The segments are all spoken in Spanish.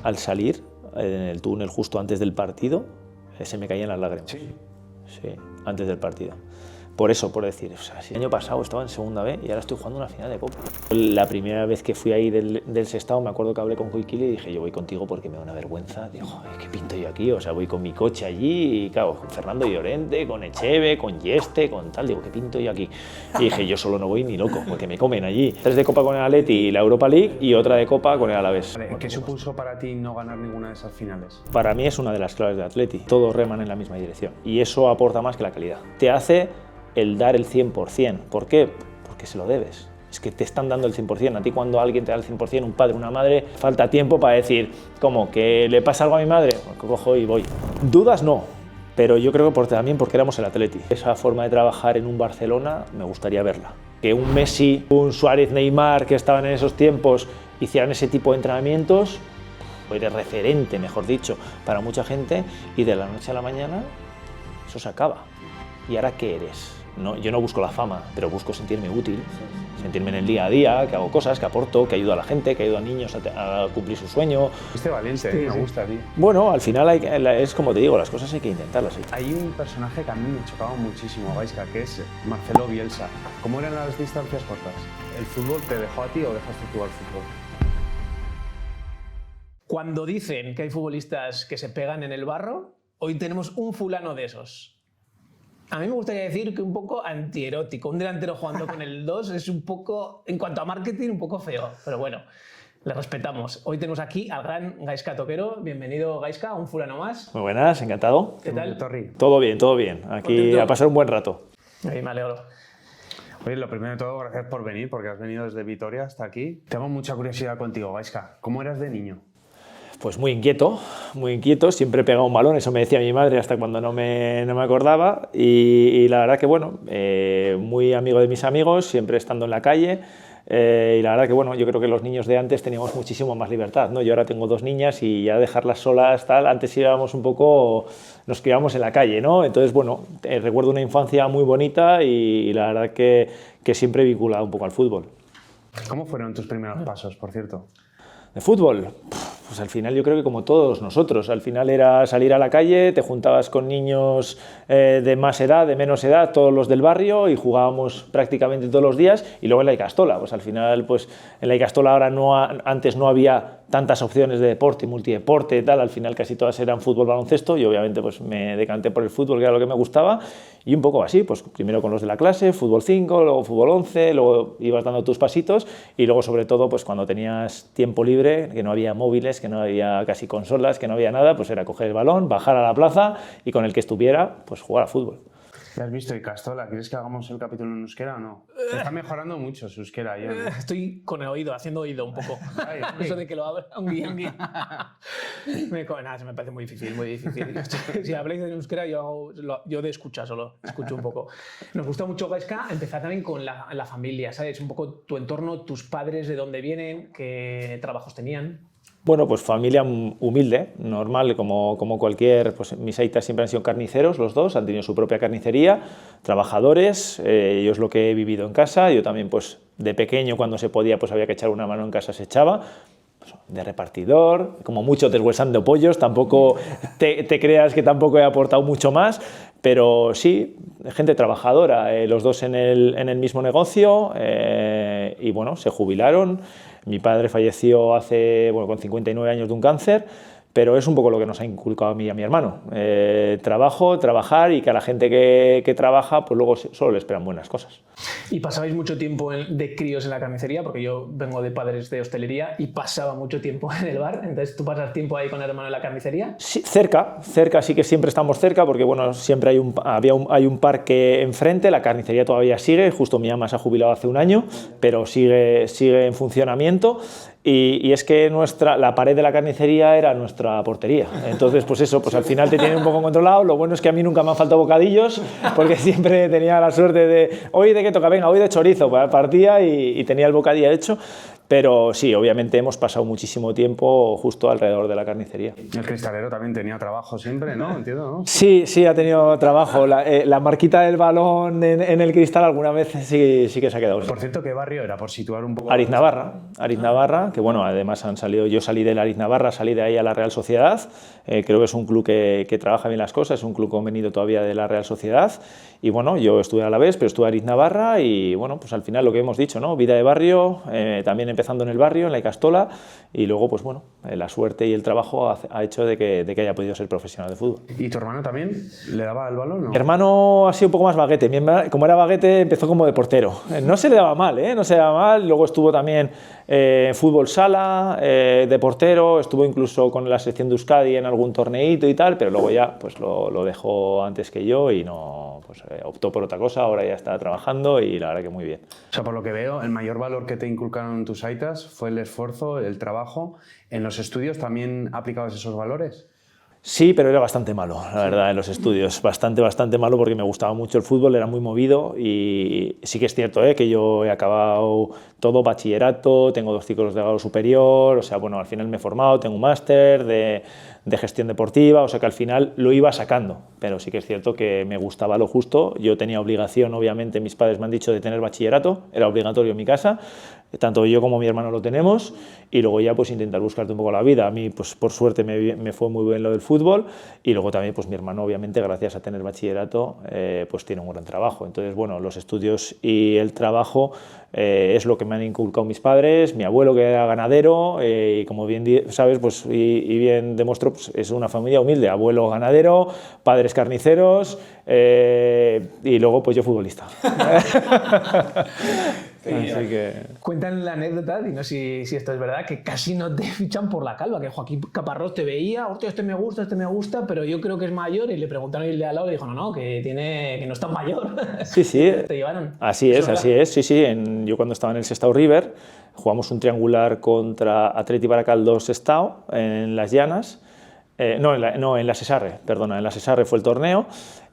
al salir en el túnel justo antes del partido, se me caían las lágrimas. Sí. Sí, antes del partido. Por eso, por decir, o sea, si el año pasado estaba en segunda B y ahora estoy jugando una final de Copa. La primera vez que fui ahí del Sestao, me acuerdo que hablé con Koikili y dije, yo voy contigo porque me da una vergüenza. Digo, joder, ¿qué pinto yo aquí? O sea, voy con mi coche allí y, claro, con Fernando Llorente, con Echeve, con Yeste, con tal. Digo, ¿qué pinto yo aquí? Y dije, yo solo no voy ni loco, porque me comen allí. 3 de Copa con el Atleti y la Europa League y otra de Copa con el Alavés. ¿Qué supuso para ti no ganar ninguna de esas finales? Para mí es una de las claves de Atleti. Todos reman en la misma dirección y eso aporta más que la calidad. Te hace el dar el 100%. ¿Por qué? Porque se lo debes. Es que te están dando el 100%. A ti cuando alguien te da el 100%, un padre, una madre, falta tiempo para decir, ¿cómo? ¿Que le pasa algo a mi madre? Pues cojo y voy. Dudas no, pero yo creo que también porque éramos el Atleti. Esa forma de trabajar en un Barcelona me gustaría verla. Que un Messi, un Suárez, Neymar, que estaban en esos tiempos, hicieran ese tipo de entrenamientos, fue de referente, mejor dicho, para mucha gente, y de la noche a la mañana eso se acaba. ¿Y ahora qué eres? No, yo no busco la fama, pero busco sentirme útil, sentirme en el día a día, que hago cosas, que aporto, que ayudo a la gente, que ayudo a niños a cumplir su sueño. Este valiente, me gusta, tío. Bueno, al final es como te digo, las cosas hay que intentarlas. ¿Sí? Hay un personaje que a mí me chocaba muchísimo, Gaizka, que es Marcelo Bielsa. ¿Cómo eran las distancias cortas? ¿El fútbol te dejó a ti o dejaste tú al fútbol? Cuando dicen que hay futbolistas que se pegan en el barro, hoy tenemos un fulano de esos. A mí me gustaría decir que un poco antierótico. Un delantero jugando con el 2 es un poco, en cuanto a marketing, un poco feo. Pero bueno, le respetamos. Hoy tenemos aquí al gran Gaizka Toquero. Bienvenido, Gaizka, un fulano más. Muy buenas, encantado. ¿Qué tal? Todo bien, todo bien. Aquí ¿Contento? a pasar un buen rato. Ahí me alegro. Oye, lo primero de todo, gracias por venir, porque has venido desde Vitoria hasta aquí. Tengo mucha curiosidad contigo, Gaizka. ¿Cómo eras de niño? Pues muy inquieto, siempre pegaba un balón, eso me decía mi madre hasta cuando no me acordaba y la verdad que bueno, muy amigo de mis amigos, siempre estando en la calle y la verdad que bueno, yo creo que los niños de antes teníamos muchísimo más libertad, ¿no? Yo ahora tengo 2 niñas y ya dejarlas solas, tal, antes íbamos un poco, nos criábamos en la calle, ¿no? Entonces bueno, recuerdo una infancia muy bonita y la verdad que siempre he vinculado un poco al fútbol. ¿Cómo fueron tus primeros pasos, por cierto? ¿De fútbol? Pues al final yo creo que como todos nosotros, al final era salir a la calle, te juntabas con niños de más edad, de menos edad, todos los del barrio y jugábamos prácticamente todos los días y luego en la Icastola, pues al final pues en la Icastola ahora antes no había tantas opciones de deporte, multideporte, tal, al final casi todas eran fútbol, baloncesto y obviamente pues me decanté por el fútbol que era lo que me gustaba y un poco así, pues primero con los de la clase, fútbol 5, luego fútbol 11, luego ibas dando tus pasitos y luego sobre todo pues cuando tenías tiempo libre, que no había móviles, que no había casi consolas, que no había nada, pues era coger el balón, bajar a la plaza y con el que estuviera pues jugar a fútbol. ¿Ya has visto Icastola? ¿Quieres que hagamos el capítulo en euskera o no? Está mejorando mucho su euskera. Estoy con el oído, haciendo oído un poco. Ay, Eso de que lo abra un guía. Nada, se me parece muy difícil, muy difícil. Si habláis en euskera, yo de escucha solo, escucho un poco. Nos gusta mucho, Gaizka, empezar también con la familia, ¿sabes? Un poco tu entorno, tus padres, de dónde vienen, qué trabajos tenían. Bueno, pues familia humilde, normal, como cualquier, pues mis aitas siempre han sido carniceros, los dos, han tenido su propia carnicería, trabajadores, yo es lo que he vivido en casa, yo también pues de pequeño cuando se podía pues había que echar una mano en casa, se echaba, pues, de repartidor, como mucho deshuesando pollos, tampoco te creas que tampoco he aportado mucho más, pero sí, gente trabajadora, los dos en el mismo negocio y bueno, se jubilaron. Mi padre falleció con 59 años de un cáncer, pero es un poco lo que nos ha inculcado a mí y a mi hermano. Trabajar y que a la gente que trabaja, pues luego solo le esperan buenas cosas. ¿Y pasabais mucho tiempo de críos en la carnicería? Porque yo vengo de padres de hostelería y pasaba mucho tiempo en el bar. Entonces, ¿tú pasas tiempo ahí con el hermano en la carnicería? Sí, cerca sí que siempre estamos cerca, porque bueno, siempre hay un parque enfrente, la carnicería todavía sigue, justo mi ama se ha jubilado hace un año, pero sigue en funcionamiento. Y es que la pared de la carnicería era nuestra portería. Entonces, pues eso, pues al final te tiene un poco controlado. Lo bueno es que a mí nunca me han faltado bocadillos, porque siempre tenía la suerte de, hoy de qué toca, venga, hoy de chorizo, partía y tenía el bocadillo hecho. Pero sí, obviamente hemos pasado muchísimo tiempo justo alrededor de la carnicería. El cristalero también tenía trabajo siempre, ¿no? Entiendo, ¿no? Sí, sí, ha tenido trabajo. La marquita del balón en el cristal alguna vez sí que se ha quedado. Por cierto, ¿qué barrio era? Por situar un poco... Ariz Navarra, que bueno, además yo salí del Ariz Navarra, salí de ahí a la Real Sociedad. Creo que es un club que trabaja bien las cosas, es un club convenido todavía de la Real Sociedad. Y bueno, yo estuve a la vez, pero estuve a Ariz Navarra y bueno, pues al final lo que hemos dicho, ¿no? Vida de barrio, también empezando en el barrio, en la Icastola, y luego pues bueno, la suerte y el trabajo ha hecho de que haya podido ser profesional de fútbol. ¿Y tu hermano también le daba el balón? ¿No? Mi hermano ha sido un poco más baguete. Como era baguete, empezó como de portero. No se le daba mal, no se le daba mal. Luego estuvo también en fútbol sala, de portero. Estuvo incluso con la selección de Euskadi en algún torneito y tal, pero luego ya pues lo dejó antes que yo y no, pues, optó por otra cosa. Ahora ya está trabajando y la verdad que muy bien. O sea, por lo que veo, el mayor valor que te inculcaron tus aitas fue el esfuerzo, el trabajo. ¿En los estudios también aplicabas esos valores? Sí, pero era bastante malo, la verdad, en los estudios. Bastante malo porque me gustaba mucho el fútbol, era muy movido y sí que es cierto que yo he acabado todo bachillerato, tengo 2 ciclos de grado superior, o sea, bueno, al final me he formado, tengo un máster de gestión deportiva, o sea que al final lo iba sacando, pero sí que es cierto que me gustaba lo justo. Yo tenía obligación, obviamente, mis padres me han dicho de tener bachillerato, era obligatorio en mi casa, tanto yo como mi hermano lo tenemos, y luego ya pues intentar buscarte un poco la vida. A mí pues por suerte me fue muy bien lo del fútbol, y luego también pues mi hermano obviamente gracias a tener bachillerato pues tiene un gran trabajo. Entonces bueno, los estudios y el trabajo es lo que me han inculcado mis padres, mi abuelo que era ganadero y como bien sabes pues y bien demostró pues, es una familia humilde, abuelo ganadero, padres carniceros y luego pues yo futbolista. Así que... Cuentan la anécdota, y no sé si esto es verdad, que casi no te fichan por la calva, que Joaquín Caparrós te veía, hostia, este me gusta, pero yo creo que es mayor, y le preguntaron el de al lado y dijo, no, que no es tan mayor. Sí, sí. Te llevaron. Así es, sí, sí. Yo cuando estaba en el Sestao River jugamos un triangular contra Atleti Baracaldo Sestao en las Llanas, en la Sesarre, perdona, en la Sesarre fue el torneo.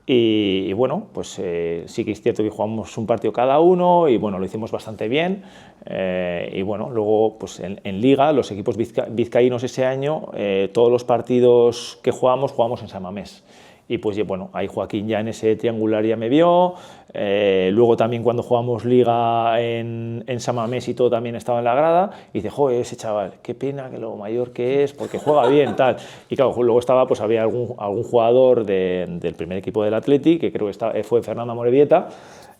Y bueno, pues sí que es cierto que jugamos un partido cada uno y bueno, lo hicimos bastante bien. Y bueno, luego pues en Liga, los equipos vizcaínos ese año, todos los partidos que jugamos en San Mamés. Y pues bueno, ahí Joaquín ya en ese triangular ya me vio, luego también cuando jugamos Liga en San Mamés y todo también estaba en la grada, y dice, joder, ese chaval, qué pena que lo mayor que es, porque juega bien, tal. Y claro, luego estaba, pues había algún jugador del primer equipo del Atleti, que creo que fue Fernando Amorebieta,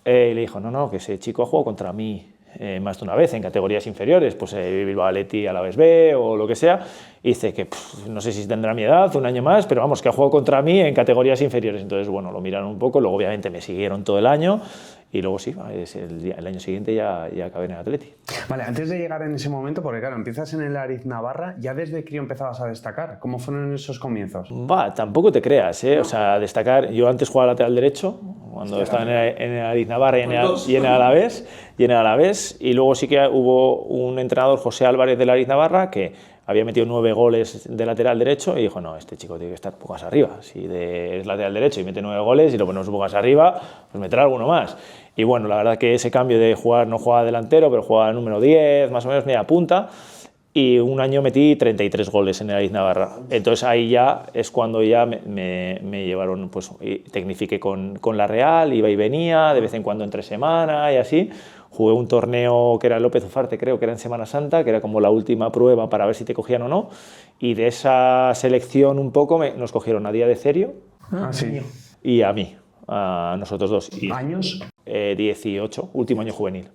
y le dijo, no, que ese chico ha jugado contra mí más de una vez en categorías inferiores, pues Bilbao Athletic, Alavés B o lo que sea, y dice que no sé si tendrá mi edad, un año más, pero vamos, que ha jugado contra mí en categorías inferiores. Entonces, bueno, lo miraron un poco, luego obviamente me siguieron todo el año y luego sí, el año siguiente ya acabé en el Atleti. Vale, antes de llegar en ese momento, porque claro, empiezas en el Ariz Navarra, ya desde crío empezabas a destacar. ¿Cómo fueron esos comienzos? Tampoco te creas, ¿eh? O sea, destacar, yo antes jugaba lateral derecho, cuando estaba en el Ariz Navarra y en el Alavés, y luego sí que hubo un entrenador, José Álvarez del Ariz Navarra, que había metido 9 goles de lateral derecho y dijo, no, este chico tiene que estar un poco más arriba. Si es lateral derecho y mete 9 goles y lo ponemos un poco más arriba, pues meterá alguno más. Y bueno, la verdad que ese cambio de jugar, no jugaba delantero, pero jugaba número 10, más o menos media punta, y un año metí 33 goles en el Ariz Navarra. Entonces ahí ya es cuando ya me llevaron, pues tecnifiqué con la Real, iba y venía, de vez en cuando entre semana y así. Jugué un torneo que era López Ufarte, creo que era en Semana Santa, que era como la última prueba para ver si te cogían o no. Y de esa selección un poco nos cogieron a Día de Cerio sí. Y a mí, a nosotros dos. ¿Años? 18, último año juvenil.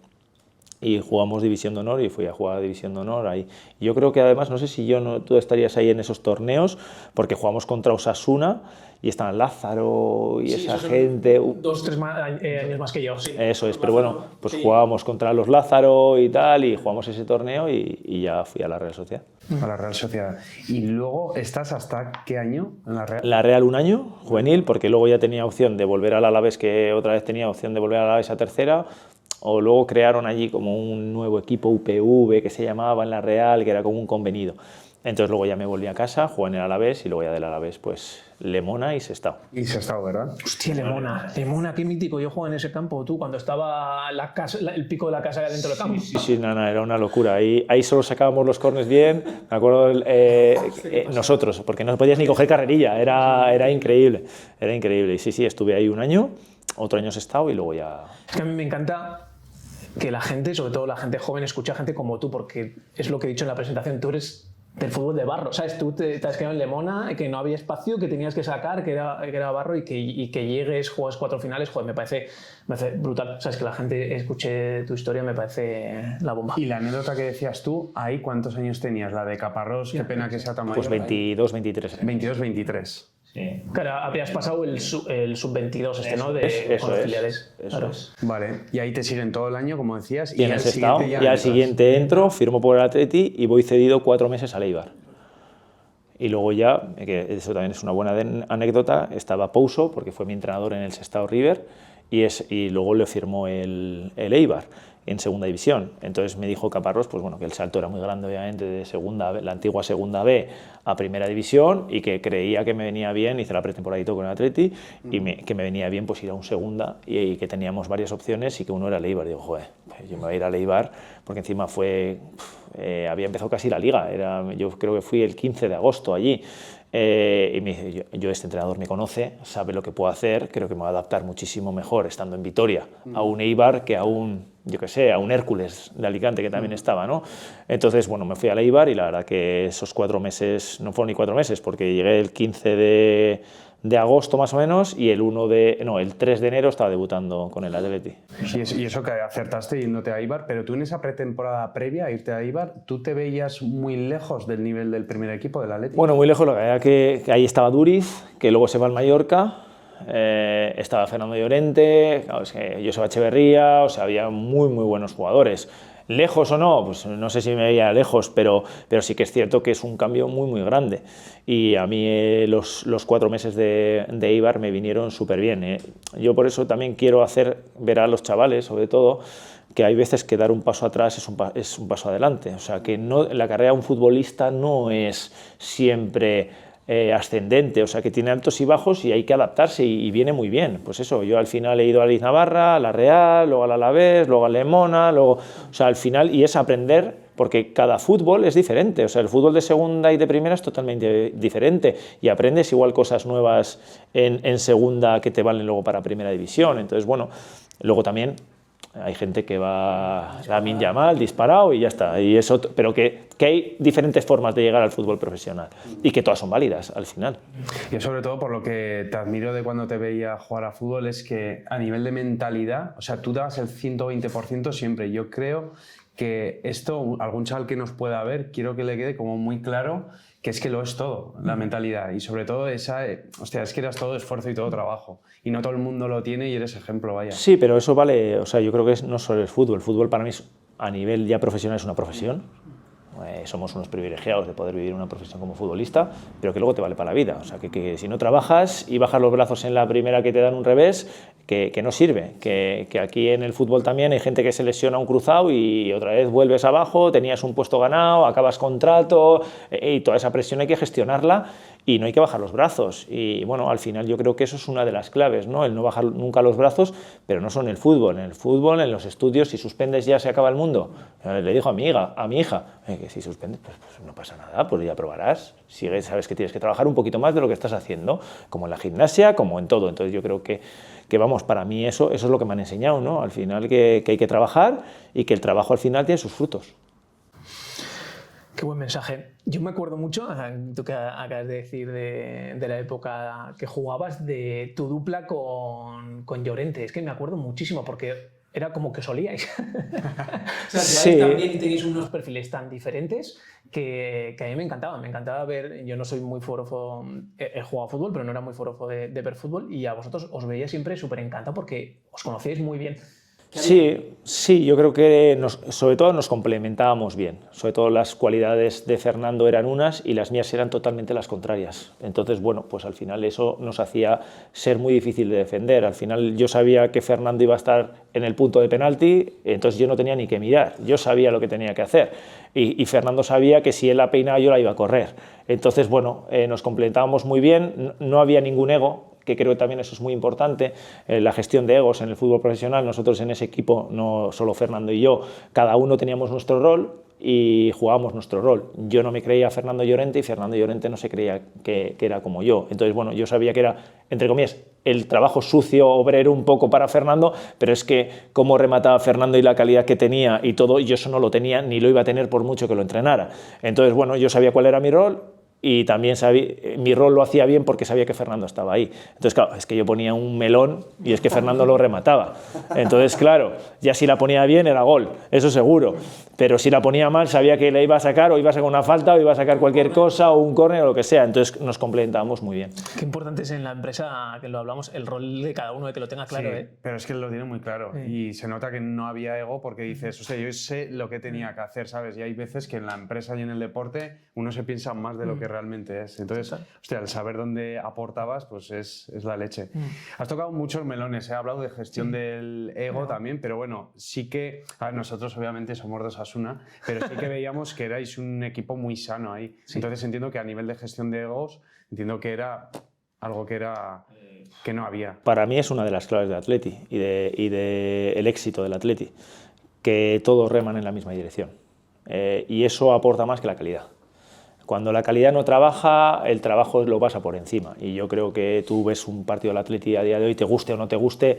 Y jugamos División de Honor y fui a jugar a División de Honor ahí. Yo creo que además, no sé si tú estarías ahí en esos torneos, porque jugamos contra Osasuna y estaban Lázaro y sí, esa gente. 2 o 3 años más que yo, sí. Eso es, pero bueno, pues sí. Jugábamos contra los Lázaro y tal, y jugamos ese torneo y ya fui a la Real Sociedad. A la Real Sociedad. ¿Y luego estás hasta qué año en la Real? La Real un año, juvenil, porque luego ya tenía opción de volver al Alavés, que otra vez tenía opción de volver al Alavés a tercera. O luego crearon allí como un nuevo equipo UPV que se llamaba en la Real, que era como un convenido. Entonces luego ya me volví a casa, jugué en el Alavés y luego ya del Alavés pues Lemona y Sestao. Y Sestao, ¿verdad? Hostia, Lemona, qué mítico. Yo jugué en ese campo, tú, cuando estaba el pico de la casa dentro del campo. Sí, nada, era una locura. Ahí solo sacábamos los corners bien, me acuerdo nosotros, porque no podías ni coger carrerilla, era increíble, era increíble. Y sí, estuve ahí un año, otro año Sestao y luego ya... Es que a mí me encanta que la gente, sobre todo la gente joven, escuche a gente como tú, porque es lo que he dicho en la presentación, tú eres del fútbol de barro, ¿sabes? Tú te has quedado en Lemona, que no había espacio, que tenías que sacar, que era barro y que llegues, juegas 4 finales, joder, me parece brutal. ¿Sabes? Que la gente escuche tu historia me parece la bomba. Y la anécdota que decías tú, ¿ahí cuántos años tenías? La de Caparrós, qué pena que sea tan mayor. Pues 22, 23. 22, 23. Sí. Claro, habías pasado el sub-22 ¿no? Con los filiales. Eso es. Vale, y ahí te siguen todo el año, como decías, y al siguiente entro, firmo por el Atleti y voy cedido 4 meses al Eibar. Y luego ya, que eso también es una buena anécdota, estaba Pouso, porque fue mi entrenador en el Sestao River, y luego le firmó el Eibar en segunda división. Entonces me dijo Caparrós pues bueno, que el salto era muy grande, obviamente, de segunda B, la antigua segunda B a primera división, y que creía que me venía bien, hice la pretemporada con el Atleti, y que me venía bien pues ir a un segunda, y que teníamos varias opciones y que uno era el Eibar. Digo, joder, yo me voy a ir al Eibar, porque encima había empezado casi la liga, yo creo que fui el 15 de agosto allí. Y me dice, este entrenador me conoce, sabe lo que puedo hacer, creo que me va a adaptar muchísimo mejor estando en Vitoria a un Eibar que a un Hércules de Alicante, que también estaba, ¿no? Entonces, bueno, me fui al Eibar y la verdad que esos 4 meses, no fueron ni 4 meses, porque llegué el 15 de agosto más o menos, y el 3 de enero estaba debutando con el Atleti. Y eso que acertaste yéndote a Eibar, pero tú en esa pretemporada previa a irte a Eibar, ¿tú te veías muy lejos del nivel del primer equipo del Atleti? Bueno, muy lejos, lo que era que ahí estaba Duriz, que luego se va al Mallorca, estaba Fernando Llorente, Joseba Echeverría, había muy buenos jugadores. Lejos o no, pues no sé si me veía lejos, pero sí que es cierto que es un cambio muy grande. Y a mí los 4 meses de Eibar me vinieron súper bien. Yo por eso también quiero hacer ver a los chavales, sobre todo, que hay veces que dar un paso atrás es un paso adelante. O sea, que la carrera de un futbolista no es siempre ascendente, o sea, que tiene altos y bajos y hay que adaptarse, y viene muy bien. Pues eso, yo al final he ido a Liz Navarra, a la Real, luego al Alavés, luego a Lemona, o sea, al final, y es aprender, porque cada fútbol es diferente, o sea, el fútbol de segunda y de primera es totalmente diferente, y aprendes igual cosas nuevas en segunda que te valen luego para primera división. Entonces, bueno, luego también hay gente que va a Lamine Yamal disparado y ya está, y eso, pero que hay diferentes formas de llegar al fútbol profesional y que todas son válidas al final. Yo sobre todo por lo que te admiro de cuando te veía jugar a fútbol es que a nivel de mentalidad, o sea, tú dabas el 120% siempre. Yo creo que esto, algún chaval que nos pueda ver, quiero que le quede como muy claro que es que lo es todo, la mentalidad, y sobre todo es que eras todo esfuerzo y todo trabajo, y no todo el mundo lo tiene y eres ejemplo, vaya. Sí, pero eso vale, o sea, yo creo que no solo el fútbol para mí a nivel ya profesional es una profesión, somos unos privilegiados de poder vivir una profesión como futbolista, pero que luego te vale para la vida, o sea, que si no trabajas y bajas los brazos en la primera que te dan un revés, que no sirve, que aquí en el fútbol también hay gente que se lesiona un cruzado y otra vez vuelves abajo, tenías un puesto ganado, acabas contrato, y toda esa presión hay que gestionarla y no hay que bajar los brazos. Y bueno, al final yo creo que eso es una de las claves, ¿no? El no bajar nunca los brazos, pero no solo en el fútbol, en los estudios, si suspendes ya se acaba el mundo. Le dijo a mi hija, que si suspendes pues no pasa nada, pues ya probarás, sabes que tienes que trabajar un poquito más de lo que estás haciendo, como en la gimnasia, como en todo. Entonces yo creo que vamos, para mí eso es lo que me han enseñado, ¿no? Al final que hay que trabajar y que el trabajo al final tiene sus frutos. Qué buen mensaje. Yo me acuerdo mucho, tú que acabas de decir de la época que jugabas, de tu dupla con Llorente. Es que me acuerdo muchísimo porque era como que solíais. O sea, sí. También tenéis unos perfiles tan diferentes que a mí me encantaba ver. Yo no soy muy forofo, he jugado a fútbol, pero no era muy forofo de ver fútbol, y a vosotros os veía siempre súper encantado porque os conocíais muy bien. Sí, yo creo que sobre todo nos complementábamos bien. Sobre todo las cualidades de Fernando eran unas y las mías eran totalmente las contrarias. Entonces, bueno, pues al final eso nos hacía ser muy difícil de defender. Al final yo sabía que Fernando iba a estar en el punto de penalti, entonces yo no tenía ni que mirar. Yo sabía lo que tenía que hacer. y Fernando sabía que si él la peinaba yo la iba a correr. Entonces, bueno, nos complementábamos muy bien, no había ningún ego, que creo que también eso es muy importante, la gestión de egos en el fútbol profesional. Nosotros en ese equipo, no solo Fernando y yo, cada uno teníamos nuestro rol y jugábamos nuestro rol. Yo no me creía Fernando Llorente y Fernando Llorente no se creía que era como yo. Entonces, bueno, yo sabía que era, entre comillas, el trabajo sucio, obrero un poco para Fernando, pero es que cómo remataba Fernando y la calidad que tenía y todo, yo eso no lo tenía ni lo iba a tener por mucho que lo entrenara. Entonces, bueno, yo sabía cuál era mi rol, y también mi rol lo hacía bien porque sabía que Fernando estaba ahí. Entonces, claro, es que yo ponía un melón y es que Fernando lo remataba. Entonces, claro, ya si la ponía bien era gol, eso seguro. Pero si la ponía mal sabía que la iba a sacar, o iba a sacar una falta, o iba a sacar cualquier cosa, o un córner o lo que sea. Entonces nos complementábamos muy bien. Qué importante es en la empresa, que lo hablamos, el rol de cada uno, de que lo tenga claro. Sí, pero es que lo tiene muy claro. Y se nota que no había ego porque dices, o sea, yo sé lo que tenía que hacer, ¿sabes? Y hay veces que en la empresa y en el deporte uno se piensa más de lo que realmente es. Entonces, hostia, el saber dónde aportabas, pues es la leche. Has tocado muchos melones, he hablado de gestión del ego también, pero bueno, sí que, a ver, nosotros obviamente somos de Osasuna, pero sí que veíamos que erais un equipo muy sano ahí. Entonces entiendo que a nivel de gestión de egos, entiendo que era algo que no había. Para mí es una de las claves del Atleti y del éxito del Atleti, que todos reman en la misma dirección. Y eso aporta más que la calidad. Cuando la calidad no trabaja, el trabajo lo pasa por encima. Y yo creo que tú ves un partido del Atleti a día de hoy, te guste o no te guste,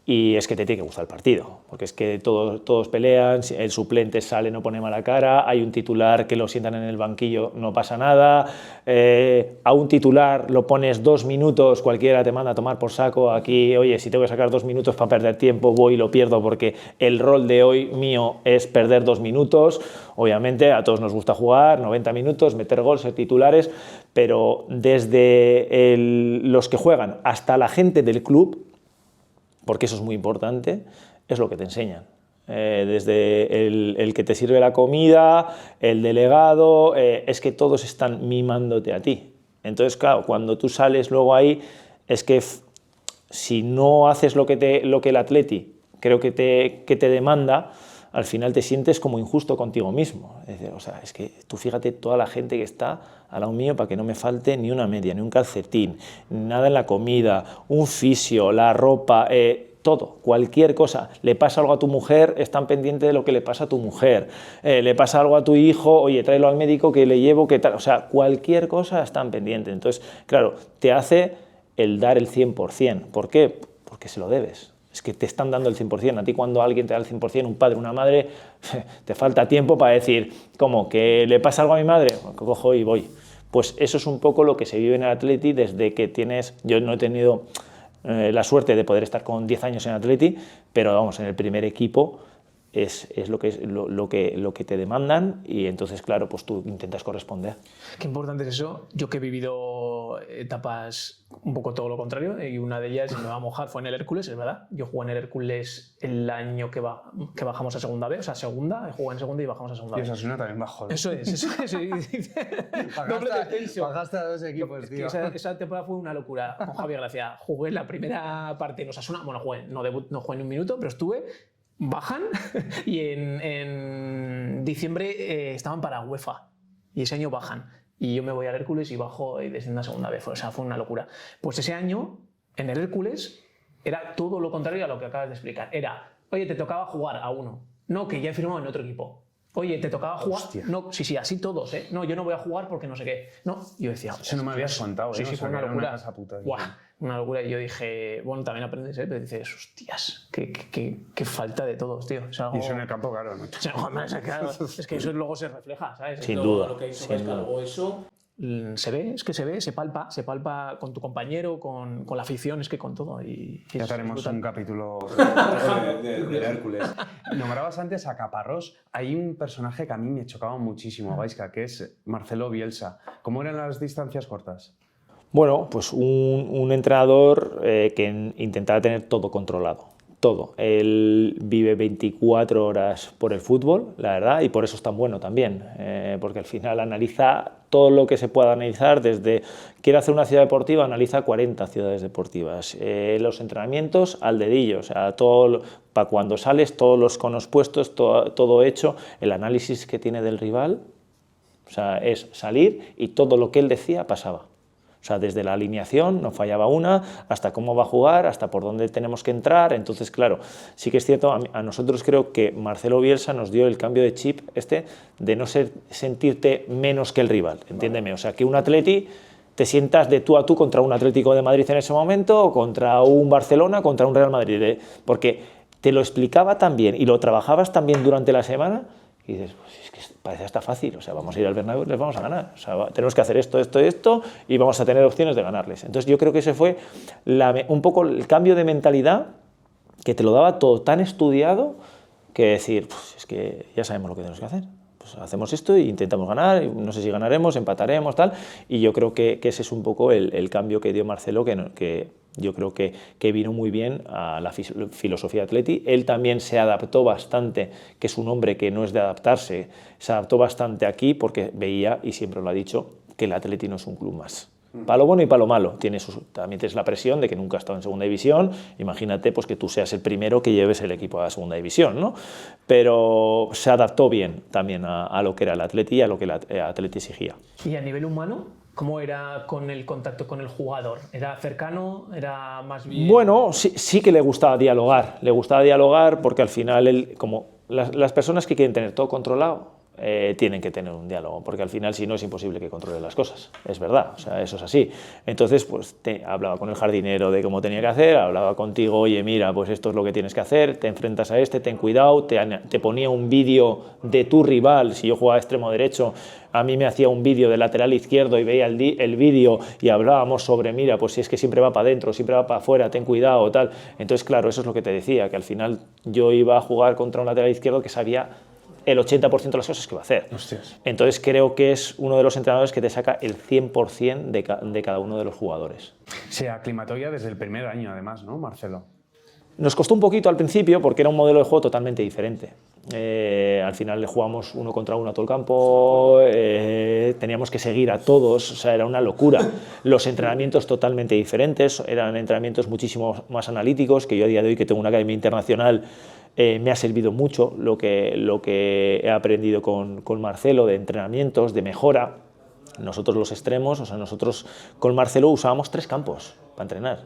y es que te tiene que gustar el partido. Porque es que todos pelean, el suplente sale, no pone mala cara, hay un titular que lo sientan en el banquillo, no pasa nada. A un titular lo pones 2 minutos, cualquiera te manda a tomar por saco. Aquí, oye, si tengo que sacar 2 minutos para perder tiempo, voy y lo pierdo porque el rol de hoy mío es perder 2 minutos. Obviamente a todos nos gusta jugar 90 minutos, meter gol, ser titulares, pero desde los que juegan hasta la gente del club, porque eso es muy importante, es lo que te enseñan. Desde el que te sirve la comida, el delegado, es que todos están mimándote a ti. Entonces, claro, cuando tú sales luego ahí, es que si no haces lo que el Atleti creo que te demanda, al final te sientes como injusto contigo mismo. Es decir, o sea, es que tú fíjate toda la gente que está al lado mío para que no me falte ni una media, ni un calcetín, nada en la comida, un fisio, la ropa, todo, cualquier cosa. Le pasa algo a tu mujer, están pendientes de lo que le pasa a tu mujer. Le pasa algo a tu hijo, oye, tráelo al médico que le llevo, que tal. O sea, cualquier cosa están pendientes. Entonces, claro, te hace el dar el 100%. ¿Por qué? Porque se lo debes. Es que te están dando el 100%. A ti cuando alguien te da el 100%, un padre, una madre, te falta tiempo para decir, ¿cómo? ¿Que le pasa algo a mi madre? Pues cojo y voy. Pues eso es un poco lo que se vive en el Atleti desde que tienes... Yo no he tenido la suerte de poder estar con 10 años en Atleti, pero vamos, en el primer equipo es lo que te demandan y entonces, claro, pues tú intentas corresponder. Qué importante es eso. Yo que he vivido etapas un poco todo lo contrario y una de ellas, me va a mojar, fue en el Hércules, es verdad. Yo jugué en el Hércules el año que bajamos a segunda B, o sea, segunda, jugué en segunda y bajamos a segunda B. Y Osasuna también bajó. Eso es. Doble descenso. Bajaste a 2 equipos, tío. Esa temporada fue una locura con Javier Gracia. Jugué la primera parte en Osasuna, bueno, no jugué ni un minuto, pero estuve... Bajan y en diciembre estaban para UEFA y ese año bajan y yo me voy al Hércules y bajo y desciendo a segunda vez, o sea, fue una locura. Pues ese año en el Hércules era todo lo contrario a lo que acabas de explicar. Era, oye, te tocaba jugar a uno, no, que ya he firmado en otro equipo. Oye, te tocaba jugar. Hostia. No, sí, así todos, ¿eh? No, yo no voy a jugar porque no sé qué. No, yo decía. Eso no me habías contado, Sí, ¿eh? sí, O sea, fue una que era locura. casa puta, Buah, una locura. Y yo dije, bueno, también aprendes, ¿eh? Pero dices, hostias, qué falta de todos, tío. Es algo... Y eso en el campo, claro, ¿no? O sea, hombre, claro, es que eso luego se refleja, ¿sabes? Sin duda. Lo que hizo es que luego eso se ve, se palpa con tu compañero, con la afición, es que con todo. Y Ya es tenemos brutal. un capítulo de Hércules. Nombrabas antes a Caparrós. Hay un personaje que a mí me chocaba muchísimo, Baisca, que es Marcelo Bielsa. ¿Cómo eran las distancias cortas? Bueno, pues un entrenador que intentaba tener todo controlado. todo. Él vive 24 horas por el fútbol, la verdad, y por eso es tan bueno también, porque al final analiza todo lo que se pueda analizar, desde quiere hacer una ciudad deportiva, analiza 40 ciudades deportivas, los entrenamientos al dedillo, o sea, todo, para cuando sales, todos los conos puestos, todo hecho, el análisis que tiene del rival, o sea, es salir y todo lo que él decía pasaba. O sea, desde la alineación, no fallaba una, hasta cómo va a jugar, hasta por dónde tenemos que entrar. Entonces, claro, sí que es cierto, a nosotros creo que Marcelo Bielsa nos dio el cambio de chip de no sentirte menos que el rival, entiéndeme. O sea, que un atleti te sientas de tú a tú contra un Atlético de Madrid en ese momento, o contra un Barcelona, contra un Real Madrid, porque te lo explicaba tan bien y lo trabajabas tan bien durante la semana, y dices, pues es que parece hasta fácil, o sea, vamos a ir al Bernabéu y les vamos a ganar, o sea, tenemos que hacer esto, esto, esto, y vamos a tener opciones de ganarles. Entonces yo creo que ese fue un poco el cambio de mentalidad, que te lo daba todo tan estudiado, que decir, pues es que ya sabemos lo que tenemos que hacer. Pues hacemos esto e intentamos ganar, no sé si ganaremos, empataremos, tal, y yo creo que ese es un poco el cambio que dio Marcelo, que yo creo que vino muy bien a la filosofía de Atleti. Él también se adaptó bastante, que es un hombre que no es de adaptarse, se adaptó bastante aquí porque veía, y siempre lo ha dicho, que el Atleti no es un club más. Para lo bueno y para lo malo. También tienes la presión de que nunca has estado en segunda división. Imagínate pues, que tú seas el primero que lleves el equipo a la segunda división, ¿no? Pero se adaptó bien también a lo que era el Atleti y a lo que el Atleti exigía. ¿Y a nivel humano? ¿Cómo era con el contacto con el jugador? ¿Era cercano? ¿Era más bien...? Bueno, sí que le gustaba dialogar. Le gustaba dialogar porque al final, como las personas que quieren tener todo controlado, tienen que tener un diálogo, porque al final si no es imposible que controle las cosas, es verdad, o sea, eso es así. Entonces, pues hablaba con el jardinero de cómo tenía que hacer, hablaba contigo, oye, mira, pues esto es lo que tienes que hacer, te enfrentas a ten cuidado, te ponía un vídeo de tu rival, si yo jugaba extremo derecho, a mí me hacía un vídeo de lateral izquierdo y veía el vídeo y hablábamos sobre, mira, pues si es que siempre va para adentro, siempre va para afuera, ten cuidado, tal. Entonces, claro, eso es lo que te decía, que al final yo iba a jugar contra un lateral izquierdo que sabía el 80% de las cosas que va a hacer. Hostias. Entonces creo que es uno de los entrenadores que te saca el 100% de cada uno de los jugadores. Se aclimató ya desde el primer año, además, ¿no, Marcelo? Nos costó un poquito al principio porque era un modelo de juego totalmente diferente. Al final le jugamos 1 contra 1 a todo el campo, teníamos que seguir a todos, o sea, era una locura. Los entrenamientos totalmente diferentes, eran entrenamientos muchísimo más analíticos, que yo a día de hoy, que tengo una academia internacional, me ha servido mucho lo que he aprendido con Marcelo de entrenamientos, de mejora. Nosotros los extremos, o sea, nosotros con Marcelo usábamos 3 campos para entrenar.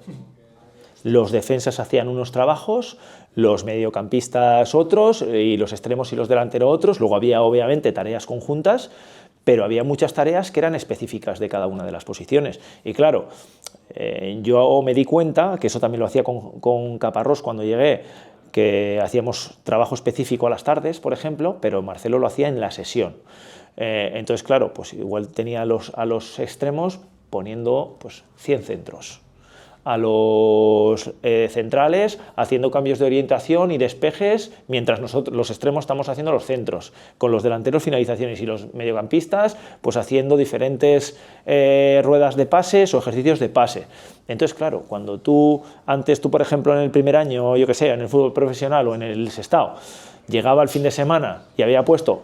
Los defensas hacían unos trabajos, los mediocampistas otros, y los extremos y los delanteros otros. Luego había, obviamente, tareas conjuntas, pero había muchas tareas que eran específicas de cada una de las posiciones. Y claro, yo me di cuenta, que eso también lo hacía con Caparrós cuando llegué, que hacíamos trabajo específico a las tardes, por ejemplo, pero Marcelo lo hacía en la sesión. Entonces, claro, pues igual tenía a los extremos poniendo pues, 100 centros. A los centrales haciendo cambios de orientación y despejes, mientras nosotros los extremos estamos haciendo los centros, con los delanteros finalizaciones, y los mediocampistas pues haciendo diferentes ruedas de pases o ejercicios de pase. Entonces, claro, cuando tú por ejemplo, en el primer año, yo que sé, en el fútbol profesional o en el Sestao, llegaba el fin de semana y había puesto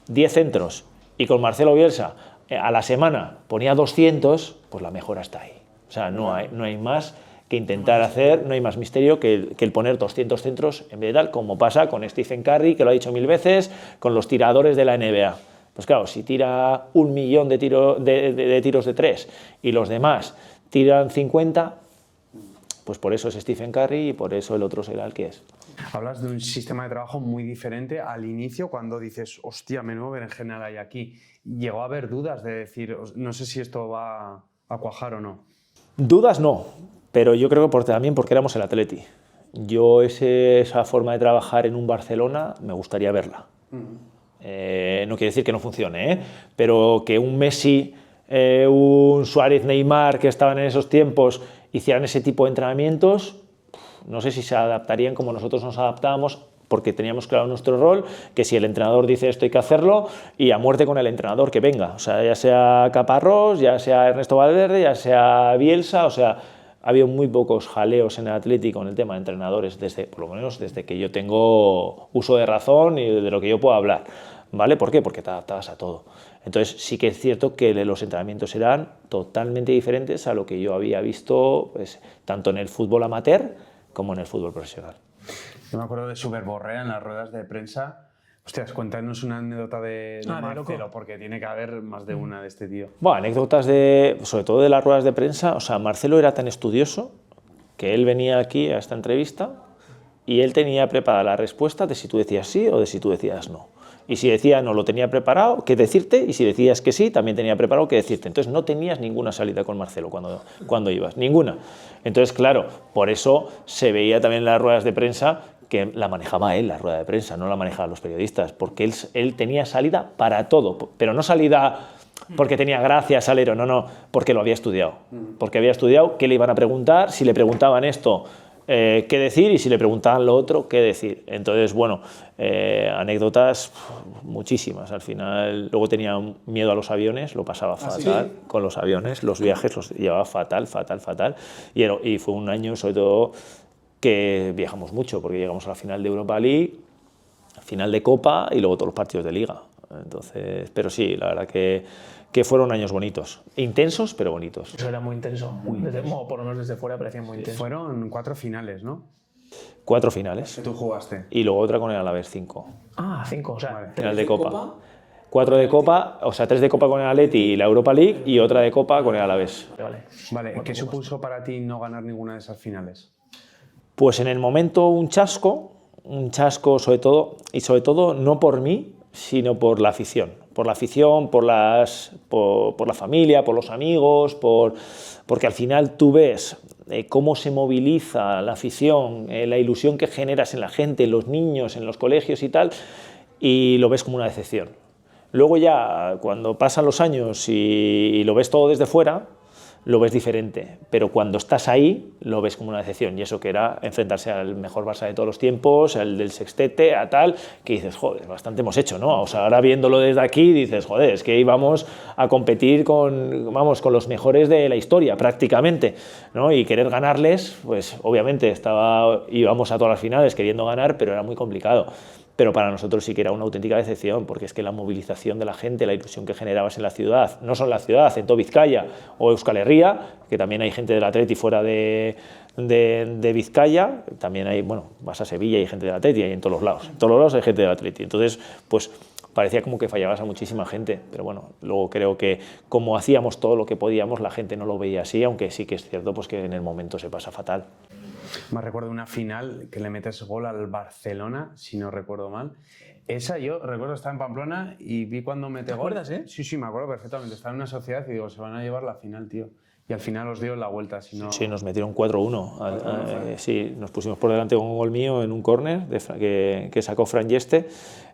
10 centros, y con Marcelo Bielsa a la semana ponía 200, pues la mejora está ahí. O sea, no hay más que intentar hacer, no hay más misterio que el poner 200 centros en vez de tal, como pasa con Stephen Curry, que lo ha dicho 1000 veces, con los tiradores de la NBA. Pues claro, si tira 1 millón de tiros de 3 y los demás tiran 50, pues por eso es Stephen Curry y por eso el otro será el que es. Hablas de un sistema de trabajo muy diferente al inicio, cuando dices, hostia, menudo berenjenal hay aquí. Llegó a haber dudas de decir, no sé si esto va a cuajar o no. Dudas no, pero yo creo que también porque éramos el Atleti. Yo esa forma de trabajar en un Barcelona me gustaría verla. No quiere decir que no funcione, pero que un Messi, un Suárez, Neymar, que estaban en esos tiempos, hicieran ese tipo de entrenamientos, no sé si se adaptarían como nosotros nos adaptábamos, porque teníamos claro nuestro rol, que si el entrenador dice esto hay que hacerlo, y a muerte con el entrenador que venga, o sea, ya sea Caparrós, ya sea Ernesto Valverde, ya sea Bielsa, o sea, ha habido muy pocos jaleos en el Atleti con el tema de entrenadores, por lo menos desde que yo tengo uso de razón y de lo que yo puedo hablar, ¿vale? ¿Por qué? Porque te adaptabas a todo. Entonces sí que es cierto que los entrenamientos eran totalmente diferentes a lo que yo había visto, pues, tanto en el fútbol amateur como en el fútbol profesional. Yo me acuerdo de su verborrea en las ruedas de prensa. Hostias, cuéntanos una anécdota de Marcelo, porque tiene que haber más de una de este tío. Bueno, anécdotas sobre todo de las ruedas de prensa. O sea, Marcelo era tan estudioso que él venía aquí a esta entrevista y él tenía preparada la respuesta de si tú decías sí o de si tú decías no. Y si decía no, lo tenía preparado qué decirte, y si decías que sí, también tenía preparado qué decirte. Entonces no tenías ninguna salida con Marcelo cuando ibas, ninguna. Entonces, claro, por eso se veía también en las ruedas de prensa que la manejaba él, la rueda de prensa, no la manejaban los periodistas, porque él tenía salida para todo, pero no salida porque tenía gracia, salero, no, porque lo había estudiado. Porque había estudiado qué le iban a preguntar, si le preguntaban esto, qué decir, y si le preguntaban lo otro, qué decir. Entonces, bueno, anécdotas muchísimas. Al final, luego tenía miedo a los aviones, lo pasaba fatal con los aviones, los viajes los llevaba fatal. Y fue un año, sobre todo, que viajamos mucho, porque llegamos a la final de Europa League, final de Copa y luego todos los partidos de Liga. Entonces, pero sí, la verdad que fueron años bonitos, intensos pero bonitos. Eso era muy intenso, por lo menos desde fuera parecía muy intenso. Fueron 4 finales, ¿no? 4 finales. ¿Tú jugaste? Y luego otra con el Alavés, 5. Ah, 5, o sea, vale. Final de Copa. 4 de Copa, o sea, 3 de Copa con el Atleti y la Europa League, y otra de Copa con el Alavés. Vale, ¿qué supuso para ti no ganar ninguna de esas finales? Pues en el momento un chasco sobre todo no por mí, sino por la afición. Por la afición, por la familia, por los amigos, porque al final tú ves cómo se moviliza la afición, la ilusión que generas en la gente, en los niños, en los colegios y tal, y lo ves como una decepción. Luego ya, cuando pasan los años y lo ves todo desde fuera, lo ves diferente, pero cuando estás ahí lo ves como una decepción, y eso que era enfrentarse al mejor Barça de todos los tiempos, al del sextete, a tal, que dices, joder, bastante hemos hecho, ¿no? O sea, ahora viéndolo desde aquí dices, joder, es que íbamos a competir con los mejores de la historia prácticamente, ¿no? Y querer ganarles, pues obviamente íbamos a todas las finales queriendo ganar, pero era muy complicado. Pero para nosotros sí que era una auténtica decepción, porque es que la movilización de la gente, la ilusión que generabas en la ciudad, no solo en la ciudad, en todo Vizcaya o Euskal Herria, que también hay gente del Atleti fuera de Vizcaya, también hay, bueno, vas a Sevilla y hay gente del Atleti, hay en todos los lados hay gente del Atleti. Entonces, pues parecía como que fallabas a muchísima gente, pero bueno, luego creo que como hacíamos todo lo que podíamos, la gente no lo veía así, aunque sí que es cierto pues que en el momento se pasa fatal. Me recuerdo una final que le metes gol al Barcelona, si no recuerdo mal. Esa yo recuerdo estar en Pamplona y vi cuando mete gol. ¿Te acuerdas, Sí, me acuerdo perfectamente. Estaba en una sociedad y digo, se van a llevar la final, tío. Y al final os dio la vuelta. Si no... Sí, nos metieron 4-1. Sí, nos pusimos por delante con un gol mío en un córner que sacó Fran Yeste.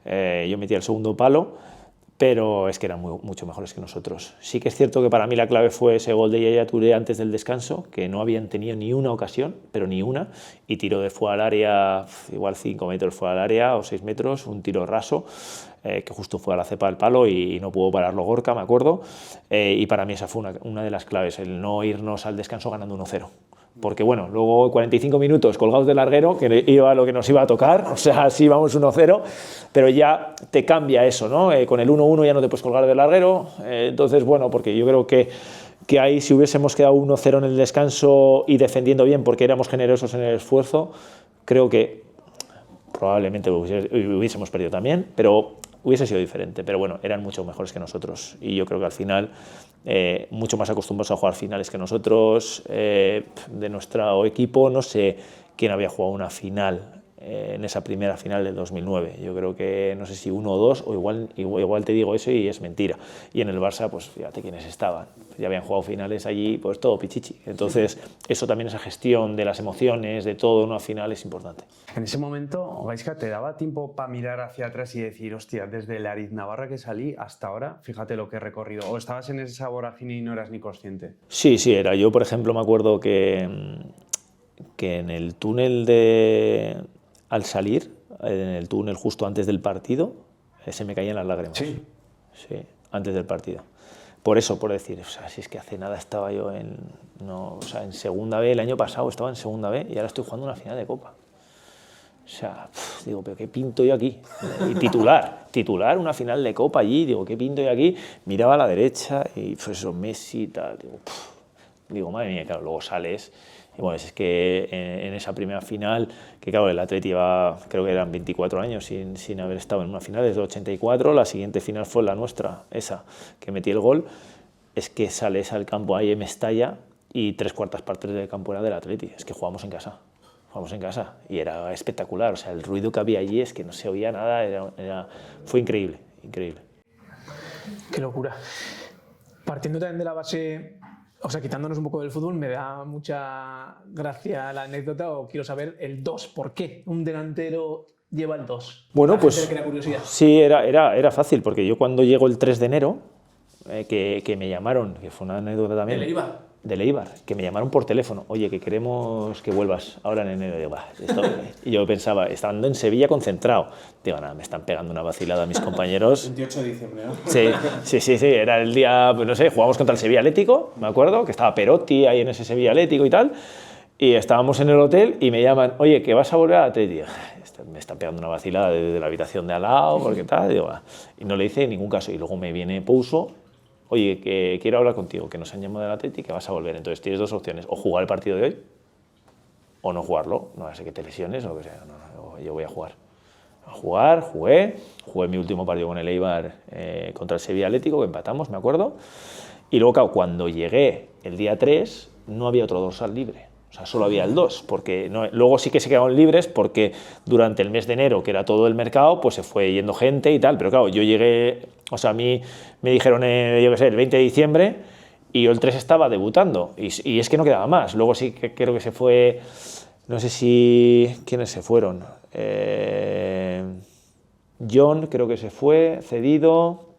Yo metí el segundo palo, pero es que eran mucho mejores que nosotros. Sí que es cierto que para mí la clave fue ese gol de Yaya Touré antes del descanso, que no habían tenido ni una ocasión, pero ni una, y tiró de fuera al área, igual 5 metros fuera al área o 6 metros, un tiro raso, que justo fue a la cepa del palo y no pudo pararlo Gorka, me acuerdo, y para mí esa fue una de las claves, el no irnos al descanso ganando 1-0. Porque bueno, luego 45 minutos colgados del larguero, que iba lo que nos iba a tocar, o sea, sí vamos 1-0, pero ya te cambia eso, ¿no? Con el 1-1 ya no te puedes colgar del larguero, entonces bueno, porque yo creo que ahí si hubiésemos quedado 1-0 en el descanso y defendiendo bien porque éramos generosos en el esfuerzo, creo que probablemente hubiésemos perdido también, pero hubiese sido diferente, pero bueno, eran mucho mejores que nosotros y yo creo que al final mucho más acostumbrados a jugar finales que nosotros. De nuestro equipo no sé quién había jugado una final en esa primera final del 2009, yo creo que no sé si 1 o 2 o igual te digo eso y es mentira, y en el Barça pues fíjate quiénes estaban, ya habían jugado finales allí, pues todo pichichi, entonces eso también, esa gestión de las emociones, de todo una final es importante. En ese momento, Gaizka, ¿te daba tiempo para mirar hacia atrás y decir, hostia, desde el Aritz-Navarra que salí hasta ahora, fíjate lo que he recorrido, o estabas en esa vorágine y no eras ni consciente? Sí, era, yo por ejemplo me acuerdo que en el túnel al salir, en el túnel justo antes del partido, se me caían las lágrimas. Sí. Sí, antes del partido. Por eso, por decir, o sea, si es que hace nada estaba yo No, o sea, en segunda B, el año pasado estaba en segunda B y ahora estoy jugando una final de Copa. O sea, digo, pero ¿qué pinto yo aquí? Y titular, una final de Copa allí, digo, ¿qué pinto yo aquí? Miraba a la derecha y pues eso, Messi y tal, digo, madre mía, claro, luego sales. Y bueno, es que en esa primera final, que claro, el Atleti lleva, creo que eran 24 años sin haber estado en una final, desde el 84, la siguiente final fue la nuestra, esa, que metí el gol, es que sales al campo ahí en Mestalla y 3/4 partes del campo era del Atleti, es que jugamos en casa y era espectacular, o sea, el ruido que había allí es que no se oía nada, fue increíble. Qué locura. Partiendo también de la base, o sea, quitándonos un poco del fútbol, me da mucha gracia la anécdota o quiero saber el 2, ¿por qué un delantero lleva el 2? Bueno, pues le crea curiosidad. Sí, era fácil, porque yo cuando llego el 3 de enero, que me llamaron, que fue una anécdota también. ¿Del Eibar? Que me llamaron por teléfono, oye, que queremos que vuelvas ahora en enero. Y yo pensaba, estando en Sevilla concentrado, digo, nada, me están pegando una vacilada mis compañeros. 28 de diciembre, ¿no? Sí, era el día, pues no sé, jugábamos contra el Sevilla Atlético, me acuerdo, que estaba Perotti ahí en ese Sevilla Atlético y tal, y estábamos en el hotel y me llaman, oye, que vas a volver a Atleti. Me están pegando una vacilada desde la habitación de al lado, porque tal, digo, y no le hice ningún caso. Y luego me viene Pouso, oye, que quiero hablar contigo, que nos han llamado del Atleti y que vas a volver. Entonces tienes dos opciones, o jugar el partido de hoy, o no jugarlo, no sé que te lesiones o lo que sea. No, yo voy a jugar. Jugué mi último partido con el Eibar contra el Sevilla Atlético, que empatamos, me acuerdo. Y luego, claro, cuando llegué el día 3, no había otro dorsal libre. O sea, solo había el 2, porque luego sí que se quedaron libres porque durante el mes de enero, que era todo el mercado, pues se fue yendo gente y tal. Pero claro, yo llegué, o sea, a mí me dijeron, yo qué sé, el 20 de diciembre y yo el 3 estaba debutando y es que no quedaba más. Luego sí que creo que se fue, no sé si, ¿quiénes se fueron? John creo que se fue, cedido.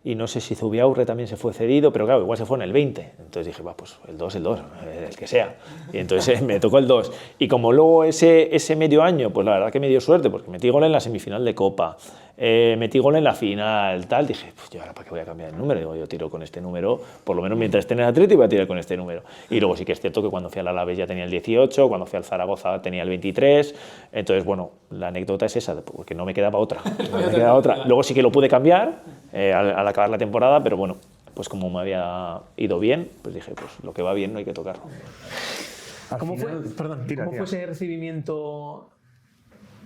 Y no sé si Zubiaurre también se fue cedido, pero claro, igual se fue en el 20. Entonces dije, va, pues el 2, el que sea. Y entonces me tocó el 2. Y como luego ese medio año, pues la verdad que me dio suerte, porque metí gol en la semifinal de Copa, metí gol en la final, tal, dije, pues yo ahora para qué voy a cambiar el número, digo, yo tiro con este número, por lo menos mientras esté en el Atleti voy a tirar con este número. Y luego sí que es cierto que cuando fui al Alavés ya tenía el 18, cuando fui al Zaragoza tenía el 23, entonces bueno, la anécdota es esa, porque no me quedaba otra. Luego sí que lo pude cambiar al acabar la temporada, pero bueno, pues como me había ido bien, pues dije, pues lo que va bien no hay que tocarlo. ¿Cómo fue ese recibimiento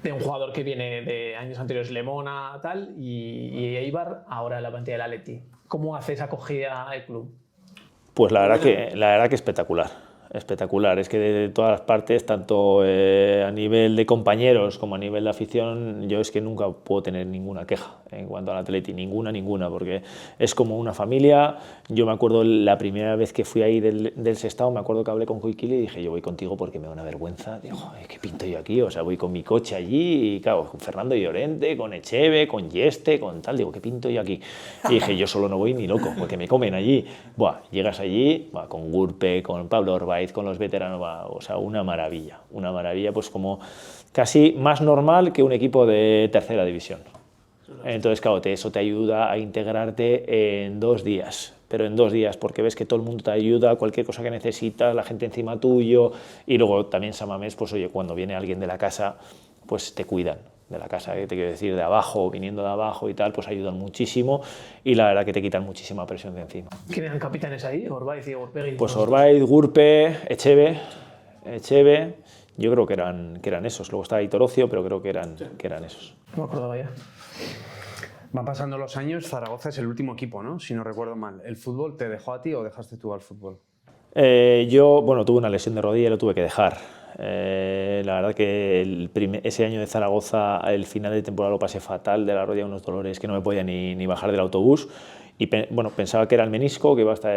de un jugador que viene de años anteriores, Lemona, tal, y Eibar, ahora en la plantilla del Atleti? ¿Cómo hace esa acogida el club? Pues la verdad que espectacular. Es que de todas las partes, tanto a nivel de compañeros como a nivel de afición, yo es que nunca puedo tener ninguna queja en cuanto al Atleti, ninguna, porque es como una familia. Yo me acuerdo la primera vez que fui ahí del Sestao, me acuerdo que hablé con Koikili y dije, yo voy contigo porque me da una vergüenza. Digo, ¿qué pinto yo aquí? O sea, voy con mi coche allí y claro, con Fernando Llorente, con Echeve, con Yeste, con tal. Digo, ¿qué pinto yo aquí? Y dije, yo solo no voy ni loco, porque me comen allí. Buah, llegas allí, con Gurpe, con Pablo Orbaiz, con los veteranos, o sea, una maravilla, pues como casi más normal que un equipo de tercera división. Entonces, claro, eso te ayuda a integrarte en 2 días, pero en 2 días, porque ves que todo el mundo te ayuda, cualquier cosa que necesitas, la gente encima tuyo, y luego también San Mamés, pues oye, cuando viene alguien de la casa, pues te cuidan. De la casa, te quiero decir, de abajo, viniendo de abajo y tal, pues ayudan muchísimo y la verdad que te quitan muchísima presión de encima. ¿Quién eran capitanes ahí? Orbaiz y Gurpegui. Pues Orbaiz, Gurpe, Echeve, yo creo que eran esos. Luego estaba Aitor Ocio, pero creo que eran esos. No me acordaba ya. Van pasando los años, Zaragoza es el último equipo, ¿no? Si no recuerdo mal. ¿El fútbol te dejó a ti o dejaste tú al fútbol? Yo, bueno, tuve una lesión de rodilla y lo tuve que dejar. La verdad que ese año de Zaragoza, el final de temporada lo pasé fatal de la rodilla, unos dolores que no me podía ni bajar del autobús. Y bueno, pensaba que era el menisco, que iba a estar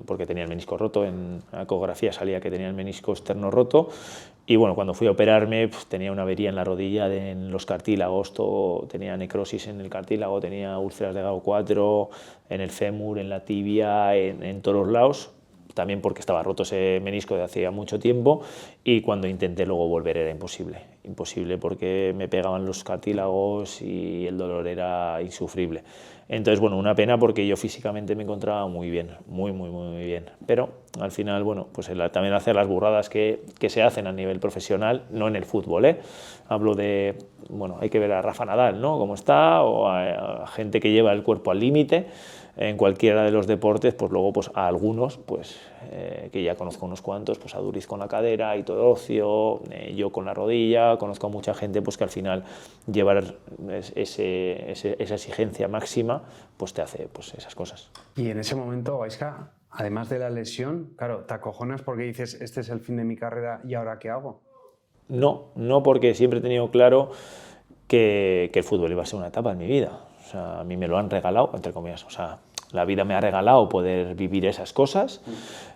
porque tenía el menisco roto, en la ecografía salía que tenía el menisco externo roto. Y bueno, cuando fui a operarme, pues, tenía una avería en la rodilla, en los cartílagos, tenía necrosis en el cartílago, tenía úlceras de grado 4, en el fémur, en la tibia, en todos los lados. También porque estaba roto ese menisco de hacía mucho tiempo y cuando intenté luego volver era imposible. imposible porque me pegaban los cartílagos y el dolor era insufrible. Entonces, bueno, una pena porque yo físicamente me encontraba muy bien, muy bien. Pero al final, bueno, pues también hacer las burradas que se hacen a nivel profesional, no en el fútbol, ¿eh? Hablo de, bueno, hay que ver a Rafa Nadal, ¿no? Cómo está, o a gente que lleva el cuerpo al límite. En cualquiera de los deportes, pues luego pues a algunos, pues que ya conozco unos cuantos, pues a Duriz con la cadera, Aitor Ocio, yo con la rodilla, conozco a mucha gente pues que al final llevar esa exigencia máxima pues te hace pues esas cosas. Y en ese momento, Gaizka, además de la lesión, claro, te acojonas porque dices, este es el fin de mi carrera y ¿ahora qué hago? No porque siempre he tenido claro que el fútbol iba a ser una etapa en mi vida. O sea, a mí me lo han regalado, entre comillas, o sea, la vida me ha regalado poder vivir esas cosas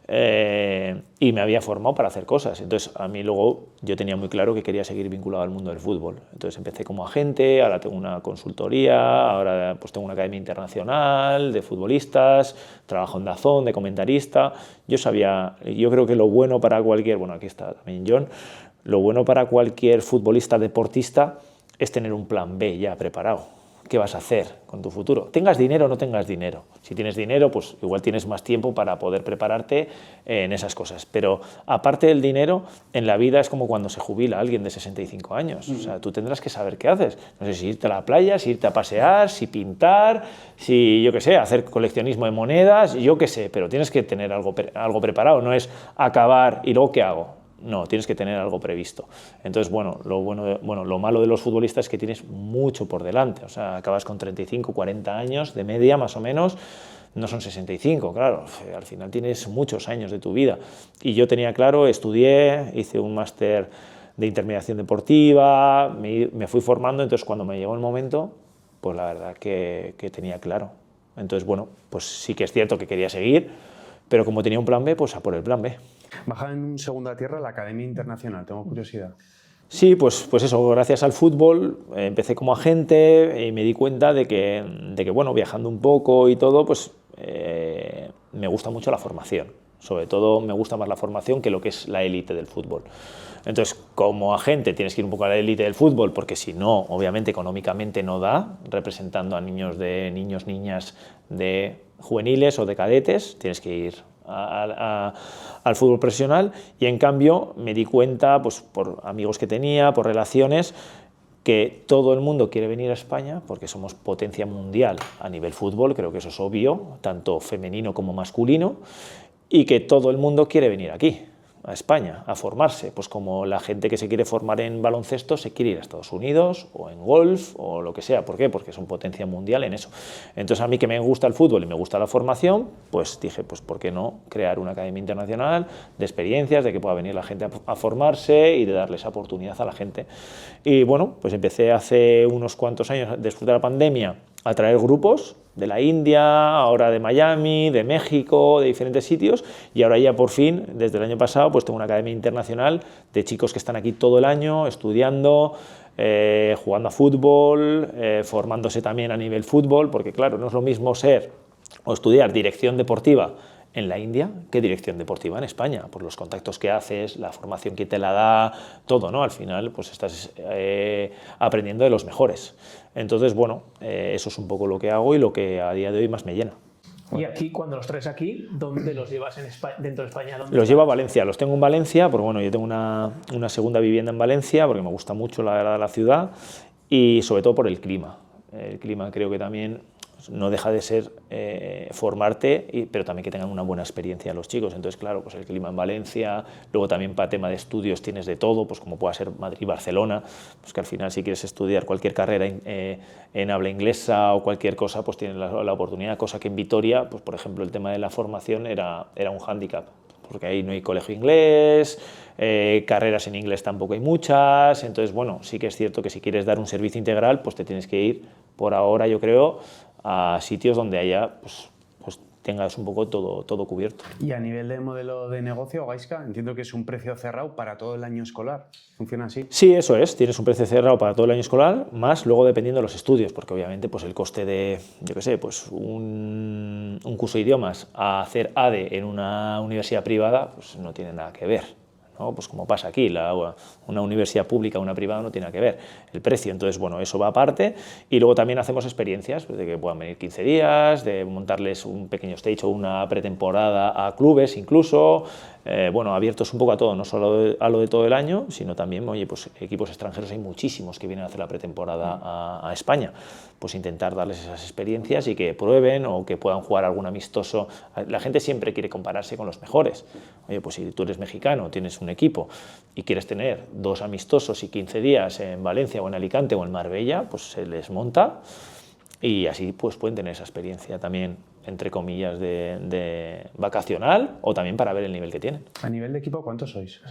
y me había formado para hacer cosas. Entonces, a mí luego yo tenía muy claro que quería seguir vinculado al mundo del fútbol. Entonces empecé como agente, ahora tengo una consultoría, ahora pues tengo una academia internacional de futbolistas, trabajo en DAZN de comentarista. Yo creo que lo bueno para cualquier, bueno, aquí está también John, lo bueno para cualquier futbolista deportista es tener un plan B ya preparado. ¿Qué vas a hacer con tu futuro? Tengas dinero o no tengas dinero. Si tienes dinero, pues igual tienes más tiempo para poder prepararte en esas cosas. Pero aparte del dinero, en la vida es como cuando se jubila alguien de 65 años. O sea, tú tendrás que saber qué haces. No sé si irte a la playa, si irte a pasear, si pintar, si, yo qué sé, hacer coleccionismo de monedas, yo qué sé, pero tienes que tener algo preparado. No es acabar y luego ¿qué hago? No, tienes que tener algo previsto. Entonces, lo malo de los futbolistas es que tienes mucho por delante. O sea, acabas con 35, 40 años de media, más o menos. No son 65, claro. Al final tienes muchos años de tu vida. Y yo tenía claro, estudié, hice un máster de intermediación deportiva, me fui formando. Entonces, cuando me llegó el momento, pues la verdad que tenía claro. Entonces, bueno, pues sí que es cierto que quería seguir, pero como tenía un plan B, pues a por el plan B. Baja en un segundo a tierra la Academia Internacional, tengo curiosidad. Sí, pues eso, gracias al fútbol empecé como agente y me di cuenta de que bueno, viajando un poco y todo, pues me gusta mucho la formación. Sobre todo me gusta más la formación que lo que es la élite del fútbol. Entonces, como agente tienes que ir un poco a la élite del fútbol, porque si no, obviamente económicamente no da, representando a niños, niñas de juveniles o de cadetes, tienes que ir al fútbol profesional. Y en cambio me di cuenta, pues por amigos que tenía, por relaciones, que todo el mundo quiere venir a España porque somos potencia mundial a nivel fútbol, creo que eso es obvio, tanto femenino como masculino, y que todo el mundo quiere venir aquí, a España, a formarse, pues como la gente que se quiere formar en baloncesto se quiere ir a Estados Unidos o en golf o lo que sea. ¿Por qué? Porque son potencia mundial en eso. Entonces, a mí que me gusta el fútbol y me gusta la formación, pues dije, pues ¿por qué no crear una academia internacional de experiencias, de que pueda venir la gente a formarse y de darle esa oportunidad a la gente? Y bueno, pues empecé hace unos cuantos años, después de la pandemia, a traer grupos de la India, ahora de Miami, de México, de diferentes sitios, y ahora ya por fin, desde el año pasado, pues tengo una academia internacional de chicos que están aquí todo el año estudiando, jugando a fútbol, formándose también a nivel fútbol, porque claro, no es lo mismo ser o estudiar dirección deportiva en la India que dirección deportiva en España, por los contactos que haces, la formación que te la da, todo, ¿no? Al final pues estás aprendiendo de los mejores. Entonces, bueno, eso es un poco lo que hago y lo que a día de hoy más me llena. Y aquí, cuando los traes aquí, ¿dónde los llevas dentro de España? Los llevo a Valencia, los tengo en Valencia, porque bueno, yo tengo una segunda vivienda en Valencia, porque me gusta mucho la verdad la ciudad y sobre todo por el clima. El clima creo que también no deja de ser formarte, pero también que tengan una buena experiencia los chicos. Entonces, claro, pues el clima en Valencia, luego también para tema de estudios tienes de todo, pues como pueda ser Madrid y Barcelona, pues que al final si quieres estudiar cualquier carrera en habla inglesa o cualquier cosa, pues tienes la oportunidad, cosa que en Vitoria, pues por ejemplo, el tema de la formación era un hándicap, porque ahí no hay colegio inglés, carreras en inglés tampoco hay muchas. Entonces, bueno, sí que es cierto que si quieres dar un servicio integral, pues te tienes que ir por ahora, yo creo, a sitios donde haya, pues tengas un poco todo cubierto. Y a nivel de modelo de negocio, Gaizka, entiendo que es un precio cerrado para todo el año escolar. ¿Funciona así? Sí, eso es. Tienes un precio cerrado para todo el año escolar, más luego dependiendo de los estudios, porque obviamente pues el coste de, yo qué sé, pues un curso de idiomas a hacer ADE en una universidad privada, pues no tiene nada que ver. ¿no? Pues como pasa aquí, una universidad pública, una privada no tiene nada que ver el precio. Entonces, bueno, eso va aparte. Y luego también hacemos experiencias, pues, de que puedan venir 15 días, de montarles un pequeño stage o una pretemporada a clubes incluso. Bueno, abiertos un poco a todo, no solo a lo de todo el año, sino también, oye, pues equipos extranjeros hay muchísimos que vienen a hacer la pretemporada a España. Pues intentar darles esas experiencias y que prueben o que puedan jugar algún amistoso. La gente siempre quiere compararse con los mejores. Oye, pues si tú eres mexicano, tienes un equipo y quieres tener 2 amistosos y 15 días en Valencia o en Alicante o en Marbella, pues se les monta y así pues pueden tener esa experiencia también, entre comillas, de vacacional o también para ver el nivel que tienen. A nivel de equipo, ¿cuántos sois?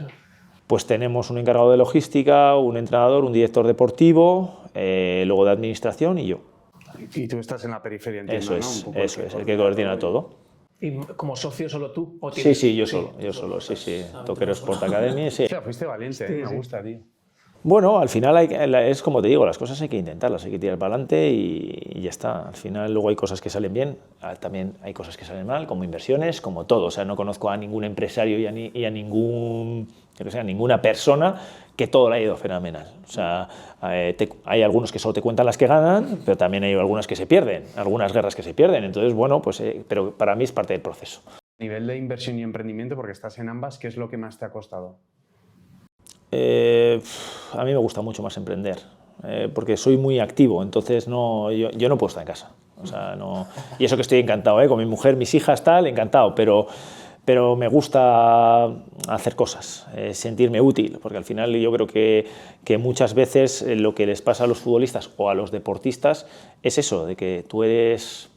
Pues tenemos un encargado de logística, un entrenador, un director deportivo, luego de administración y yo. Y tú estás en la periferia, entiendo, Eso ¿no? es, Un poco eso es, el que coordina todo. ¿Y como socio solo tú? ¿O Sí, tienes- sí, yo solo, sí. Toquero Sport Academy, sí. O sea, fuiste valiente, me gusta, tío. Bueno, al final es como te digo, las cosas hay que intentarlas, hay que tirar para adelante y ya está. Al final luego hay cosas que salen bien, también hay cosas que salen mal, como inversiones, como todo. O sea, no conozco a ningún empresario y a ninguna persona que todo le haya ido fenomenal. O sea, hay algunos que solo te cuentan las que ganan, pero también hay algunas que se pierden, algunas guerras que se pierden. Entonces, bueno, pues, pero para mí es parte del proceso. A nivel de inversión y emprendimiento, porque estás en ambas, ¿qué es lo que más te ha costado? A mí me gusta mucho más emprender, porque soy muy activo, entonces yo no puedo estar en casa. O sea, y eso que estoy encantado, con mi mujer, mis hijas, tal, encantado, pero me gusta hacer cosas, sentirme útil, porque al final yo creo que muchas veces lo que les pasa a los futbolistas o a los deportistas es eso, de que tú eres,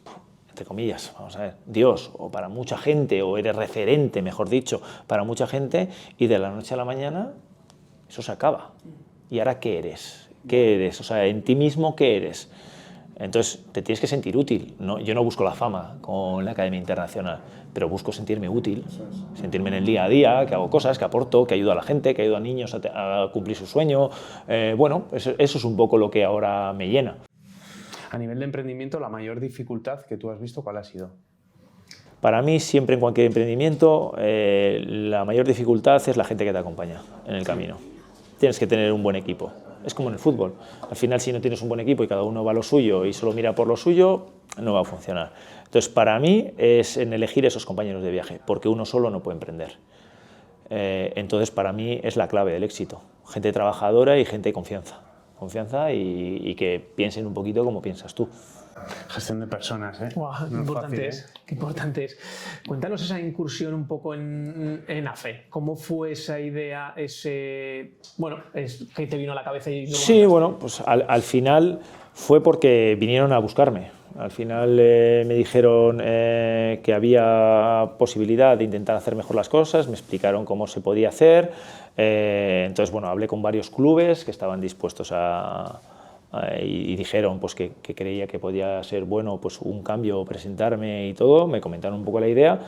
entre comillas, vamos a ver, Dios, o para mucha gente, o eres referente, mejor dicho, para mucha gente, y de la noche a la mañana eso se acaba. ¿Y ahora qué eres? ¿Qué eres? O sea, en ti mismo, ¿qué eres? Entonces, te tienes que sentir útil. ¿No? Yo no busco la fama con la Academia Internacional, pero busco sentirme útil, sentirme en el día a día, que hago cosas, que aporto, que ayudo a la gente, que ayudo a niños a cumplir su sueño. Bueno, eso es un poco lo que ahora me llena. A nivel de emprendimiento, la mayor dificultad que tú has visto, ¿cuál ha sido? Para mí, siempre en cualquier emprendimiento, la mayor dificultad es la gente que te acompaña en el camino. Tienes que tener un buen equipo. Es como en el fútbol. Al final, si no tienes un buen equipo y cada uno va a lo suyo y solo mira por lo suyo, no va a funcionar. Entonces, para mí es en elegir esos compañeros de viaje, porque uno solo no puede emprender. Entonces, para mí es la clave del éxito. Gente trabajadora y gente de confianza. Confianza y que piensen un poquito como piensas tú. Gestión de personas, ¿eh? Wow, No qué es importante fácil, es, qué importante es. Cuéntanos esa incursión un poco en AFE. ¿Cómo fue esa idea, que te vino a la cabeza? Sí, bueno, pues al final fue porque vinieron a buscarme. Al final me dijeron que había posibilidad de intentar hacer mejor las cosas, me explicaron cómo se podía hacer. Entonces, bueno, hablé con varios clubes que estaban dispuestos y dijeron pues, que creía que podía ser bueno pues, un cambio, presentarme y todo. Me comentaron un poco la idea,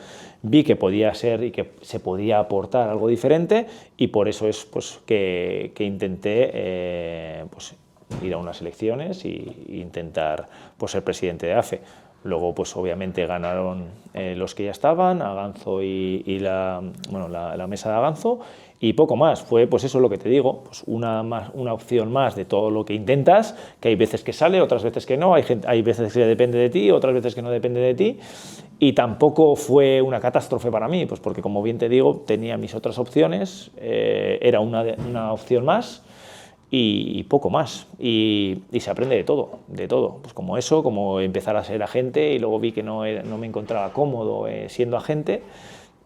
vi que podía ser y que se podía aportar algo diferente y por eso es pues, que intenté pues, ir a unas elecciones e intentar pues, ser presidente de AFE. Luego, pues obviamente ganaron los que ya estaban, Aganzo y la mesa de Aganzo, y poco más. Fue, pues eso es lo que te digo, pues una opción más de todo lo que intentas, que hay veces que sale, otras veces que no, hay veces que depende de ti, otras veces que no depende de ti, y tampoco fue una catástrofe para mí, pues porque como bien te digo, tenía mis otras opciones, era una opción más, y poco más, y se aprende de todo, pues como eso, como empezar a ser agente y luego vi que no me encontraba cómodo siendo agente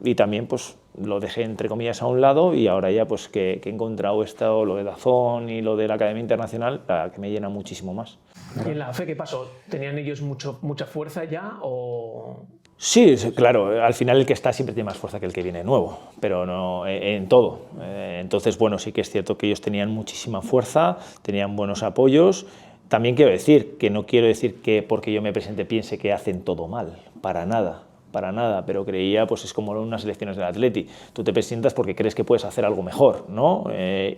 y también pues lo dejé entre comillas a un lado y ahora ya pues que he encontrado esto, lo de DAZN y lo de la Academia Internacional, que me llena muchísimo más. ¿Y en la AFE qué pasó? ¿Tenían ellos mucha fuerza ya o...? Sí, claro, al final el que está siempre tiene más fuerza que el que viene nuevo, pero no en todo. Entonces, bueno, sí que es cierto que ellos tenían muchísima fuerza, tenían buenos apoyos. También quiero decir que no quiero decir que porque yo me presente piense que hacen todo mal, para nada, pero creía, pues es como unas elecciones del Atleti. Tú te presentas porque crees que puedes hacer algo mejor, ¿no?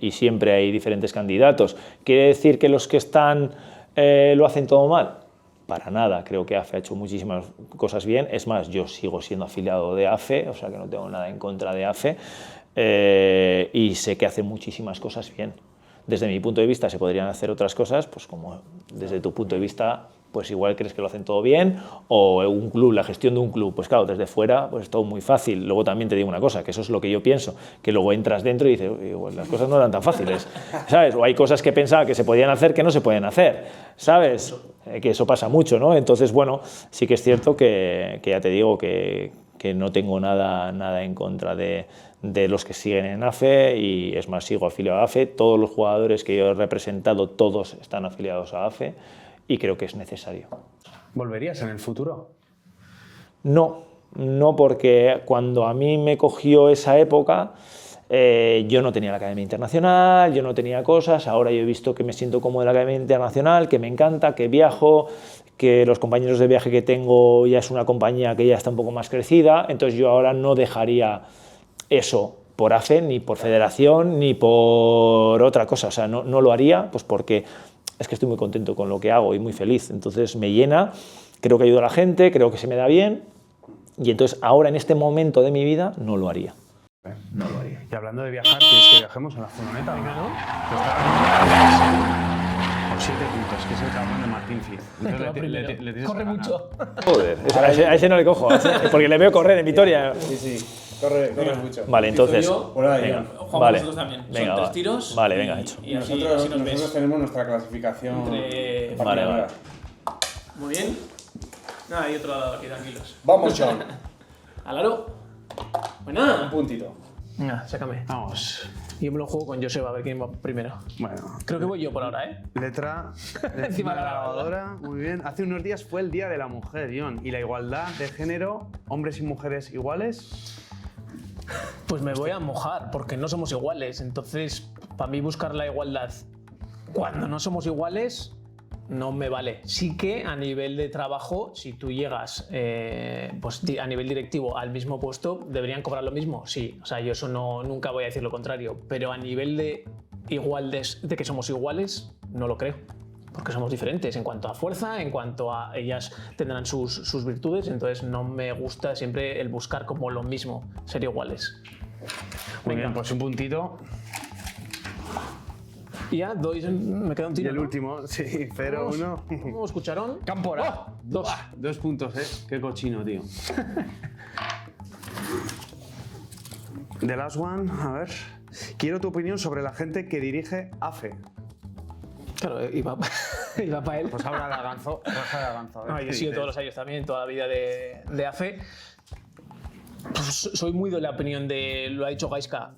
Y siempre hay diferentes candidatos. ¿Quiere decir que los que están lo hacen todo mal? para nada. Creo que AFE ha hecho muchísimas cosas bien. Es más, yo sigo siendo afiliado de AFE, o sea que no tengo nada en contra de AFE, y sé que hace muchísimas cosas bien. Desde mi punto de vista se podrían hacer otras cosas, pues como desde tu punto de vista, pues igual crees que lo hacen todo bien, o un club, la gestión de un club, pues claro, desde fuera pues es todo muy fácil. Luego también te digo una cosa, que eso es lo que yo pienso, que luego entras dentro y dices, igual las cosas no eran tan fáciles, ¿sabes? O hay cosas que pensaba que se podían hacer que no se pueden hacer, ¿sabes? Que eso pasa mucho, ¿no? Entonces, bueno, sí que es cierto que ya te digo que no tengo nada en contra de los que siguen en AFE, y es más, sigo afiliado a AFE. Todos los jugadores que yo he representado, todos están afiliados a AFE, y creo que es necesario. ¿Volverías en el futuro? No, porque cuando a mí me cogió esa época, yo no tenía la Academia Internacional, yo no tenía cosas. Ahora yo he visto que me siento cómodo en la Academia Internacional, que me encanta, que viajo, que los compañeros de viaje que tengo ya es una compañía que ya está un poco más crecida. Entonces yo ahora no dejaría eso por AFE, ni por federación, ni por otra cosa. O sea, no lo haría, pues porque es que estoy muy contento con lo que hago y muy feliz. Entonces me llena, creo que ayuda a la gente, creo que se me da bien, y entonces ahora en este momento de mi vida no lo haría. No lo haría. Y hablando de viajar, ¿quieres que viajemos en la furgoneta? Venga, ¿no? Por 7 puntos, que es el cabrón de Martín Flick. Corre mucho. Joder, a ese no le cojo, porque le veo correr en Vitoria. Sí, corre mucho. Vale, entonces. Hola, venga, Jugamos vale, nosotros también. venga, Son va. 3 tiros. Vale, venga, hecho. Y así Nosotros nos ves. tenemos nuestra clasificación. Entre- Vale, vale. Muy bien. Nada, y otro lado aquí, tranquilos. Vamos, John. Al aro. Un Buena. puntito. Venga, sácame. Vamos. Yo me lo juego con Joseba, a ver quién va primero. Bueno. Creo que voy yo por ahora, ¿eh? Letra Encima de la grabadora. Muy bien. Hace unos días fue el Día de la Mujer, John. Y la igualdad de género, hombres y mujeres iguales. Pues me voy a mojar, porque no somos iguales. Entonces, para mí buscar la igualdad cuando no somos iguales no me vale. Sí que a nivel de trabajo, si tú llegas pues, a nivel directivo al mismo puesto, ¿deberían cobrar lo mismo? Sí. O sea, yo eso nunca voy a decir lo contrario. Pero a nivel de de que somos iguales, no lo creo. Porque somos diferentes en cuanto a fuerza, en cuanto a ellas tendrán sus virtudes, entonces no me gusta siempre el buscar como lo mismo, ser iguales. Muy Venga. bien, pues un puntito. Y ya me queda un Y tiro. el ¿no? último, sí, 0-1. Vamos, cucharón. Cámpora. Oh, 2. 2 puntos, ¿eh? Qué cochino, tío. The last one, a ver. Quiero tu opinión sobre la gente que dirige AFE. Claro, iba para él. Pues habla de Aganzo. Rafa de Aganzo. No, yo he sido todos los años también, toda la vida de AFE. Pues soy muy de la opinión de, lo ha dicho Gaiska,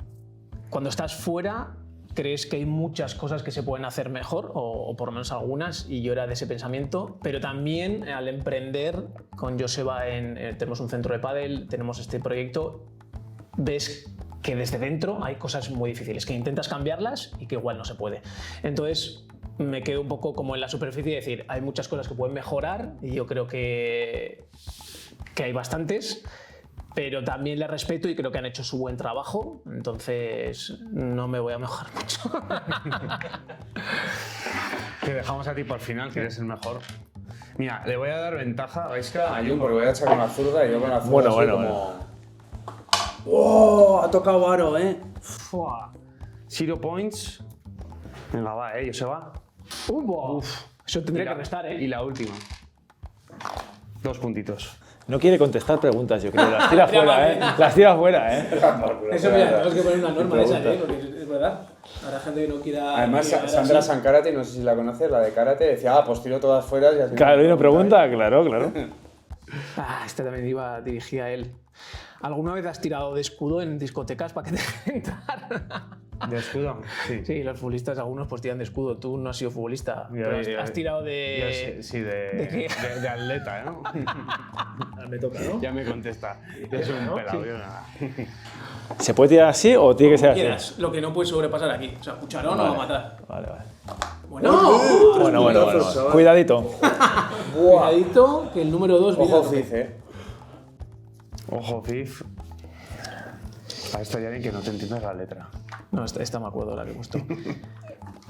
cuando estás fuera crees que hay muchas cosas que se pueden hacer mejor, o por lo menos algunas, y yo era de ese pensamiento, pero también al emprender con Joseba, tenemos un centro de pádel, tenemos este proyecto, ves que desde dentro hay cosas muy difíciles, que intentas cambiarlas y que igual no se puede. Entonces me quedo un poco como en la superficie de decir, hay muchas cosas que pueden mejorar y yo creo que hay bastantes, pero también les respeto y creo que han hecho su buen trabajo, entonces no me voy a mejorar mucho. Te dejamos a ti por final, que eres el mejor. Mira, le voy a dar ventaja a Gaiska. A Jun, porque voy a echar con la zurda y yo con la zurda. Bueno, soy bueno, como... ¡Oh! Ha tocado aro, ¿eh? Fua. 0 points. Venga, va, Joseba. Eso tendría que restar, ¿eh? Y la última. 2 puntios. No quiere contestar preguntas, yo creo. Las tira fuera, ¿eh? Las tira fuera, ¿eh? Eso, mira, tenemos que poner una norma de esa, porque es verdad. Habrá gente que no quiera. Además, quiera Sandra así. Sankarate, no sé si la conoces, la de karate, decía, pues tiro todas fuera y así. Claro, y una pregunta, claro, claro. Este también iba dirigida a él. ¿Alguna vez has tirado de escudo en discotecas para que te dejen entrar? ¿De escudo? Sí. Sí, los futbolistas, algunos pues tiran de escudo. Tú no has sido futbolista, pero has tirado de... Sí, ¿De qué? de atleta, ¿no? Me toca, ¿no? Ya me contesta. Es un pelado, yo nada. ¿Se puede tirar así o tiene que ser así? Quieras, lo que no puedes sobrepasar aquí. O sea, cucharón o a matar. Vale, vale. Bueno, Bueno. Cuidadito. cuidadito, que el número 2 Ojo, Fif, Ojo, Fif. Estaría bien que no te entiendas la letra. No, esta me acuerdo la que he puesto.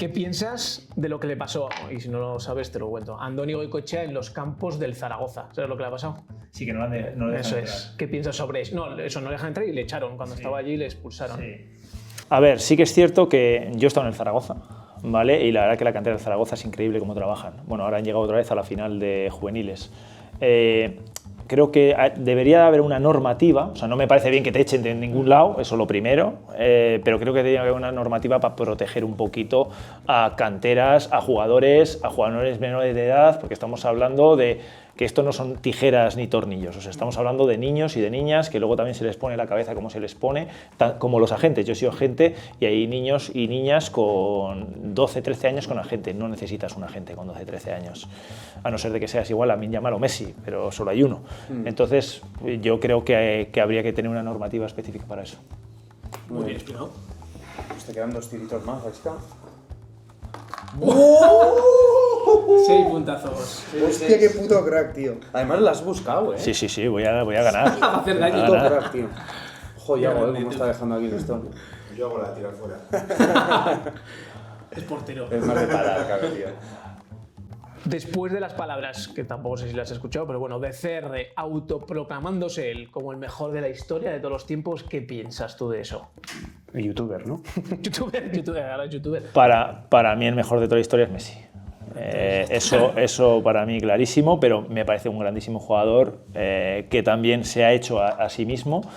¿Qué piensas de lo que le pasó, y si no lo sabes te lo cuento, a Andoni Goicoechea en los campos del Zaragoza? ¿Sabes lo que le ha pasado? Sí, que no le dejan Eso entrar. es. ¿Qué piensas sobre eso? No, eso no le dejan entrar y le echaron. Cuando estaba allí le expulsaron. Sí. A ver, sí que es cierto que yo he estado en el Zaragoza, ¿vale? Y la verdad que la cantera del Zaragoza es increíble cómo trabajan. Bueno, ahora han llegado otra vez a la final de juveniles. Creo que debería haber una normativa, o sea, no me parece bien que te echen de ningún lado, eso lo primero, pero creo que debería haber una normativa para proteger un poquito a canteras, a jugadores menores de edad, porque estamos hablando de que esto no son tijeras ni tornillos, o sea, estamos hablando de niños y de niñas que luego también se les pone la cabeza como se les pone, como los agentes. Yo he sido agente y hay niños y niñas con 12, 13 años con agente. No necesitas un agente con 12, 13 años, a no ser de que seas igual a Lamine Yamal o Messi, pero solo hay uno. Entonces, yo creo que habría que tener una normativa específica para eso. Muy bien explicado. Pues te quedan 2 tiritos más, Aisca. 6 puntazos. Hostia, qué puto crack, tío. Además la has buscado, ¿eh? Sí, voy a ganar. Va a hacer daño. Puto crack, tío. Joder, cómo está dejando aquí el listón. Yo hago la de tirar fuera. Es portero. Es más de parar, claro, tío. Después de las palabras, que tampoco sé si las has escuchado, pero bueno, de CR autoproclamándose él como el mejor de la historia de todos los tiempos, ¿qué piensas tú de eso? Youtuber, ¿no? Ahora es youtuber. Para mí el mejor de toda la historia es Messi. Eso para mí clarísimo, pero me parece un grandísimo jugador que también se ha hecho a sí mismo.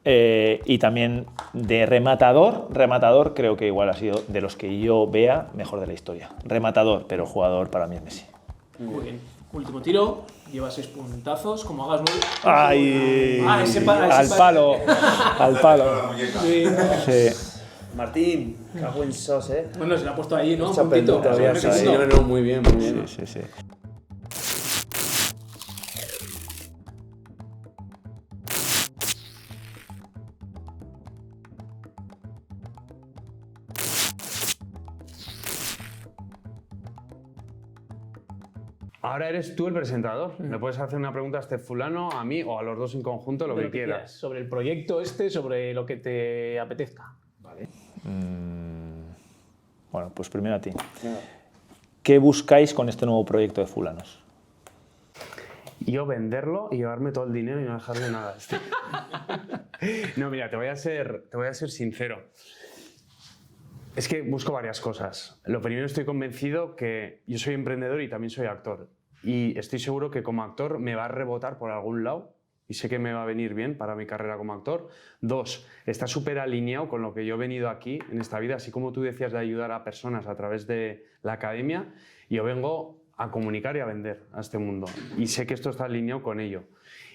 Y también de rematador creo que igual ha sido de los que yo vea mejor de la historia. Rematador, pero jugador para mí es Messi. Muy bien. Último tiro. Lleva 6 puntazos. Como hagas 9. ¡Ay! Al palo. Al palo. Sí. Sí. Martín, cago en sos, ¿eh? Bueno, se lo ha puesto ahí, ¿no? Un Chapel puntito. todavía. Un Sí, segundo. no, muy bien, muy bien. Sí. Ahora eres tú el presentador. Me puedes hacer una pregunta a este fulano, a mí o a los dos en conjunto, lo De que quieras. Sobre el proyecto sobre lo que te apetezca. Bueno, pues primero a ti. Venga. ¿Qué buscáis con este nuevo proyecto de Fulanos? Yo venderlo y llevarme todo el dinero y no dejarle nada. No, mira, te voy a ser sincero. Es que busco varias cosas. Lo primero, estoy convencido que yo soy emprendedor y también soy actor. Y estoy seguro que como actor me va a rebotar por algún lado y sé que me va a venir bien para mi carrera como actor. 2, está súper alineado con lo que yo he venido aquí en esta vida, así como tú decías de ayudar a personas a través de la academia, yo vengo a comunicar y a vender a este mundo. Y sé que esto está alineado con ello.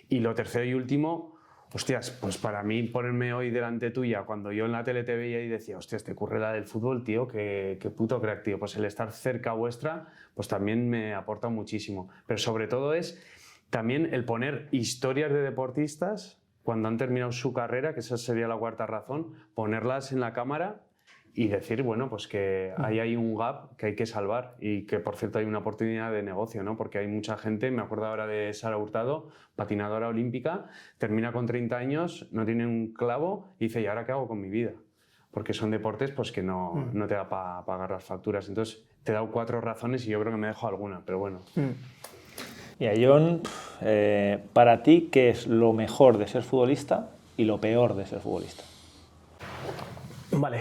Y lo tercero y último, hostias, pues para mí ponerme hoy delante tuya, cuando yo en la tele te veía y decía, hostias, te ocurre la del fútbol, tío, qué puto crack, tío. Pues el estar cerca vuestra, pues también me aporta muchísimo. Pero sobre todo es también el poner historias de deportistas cuando han terminado su carrera, que esa sería la cuarta razón, ponerlas en la cámara y decir, bueno, pues que ahí hay un gap que hay que salvar y que, por cierto, hay una oportunidad de negocio, ¿no? Porque hay mucha gente, me acuerdo ahora de Sara Hurtado, patinadora olímpica, termina con 30 años, no tiene un clavo y dice, ¿y ahora qué hago con mi vida? Porque son deportes pues, que no te da para pagar las facturas. Entonces, te he dado 4 razones y yo creo que me dejo alguna, pero bueno. Y a John, para ti, ¿qué es lo mejor de ser futbolista y lo peor de ser futbolista? Vale.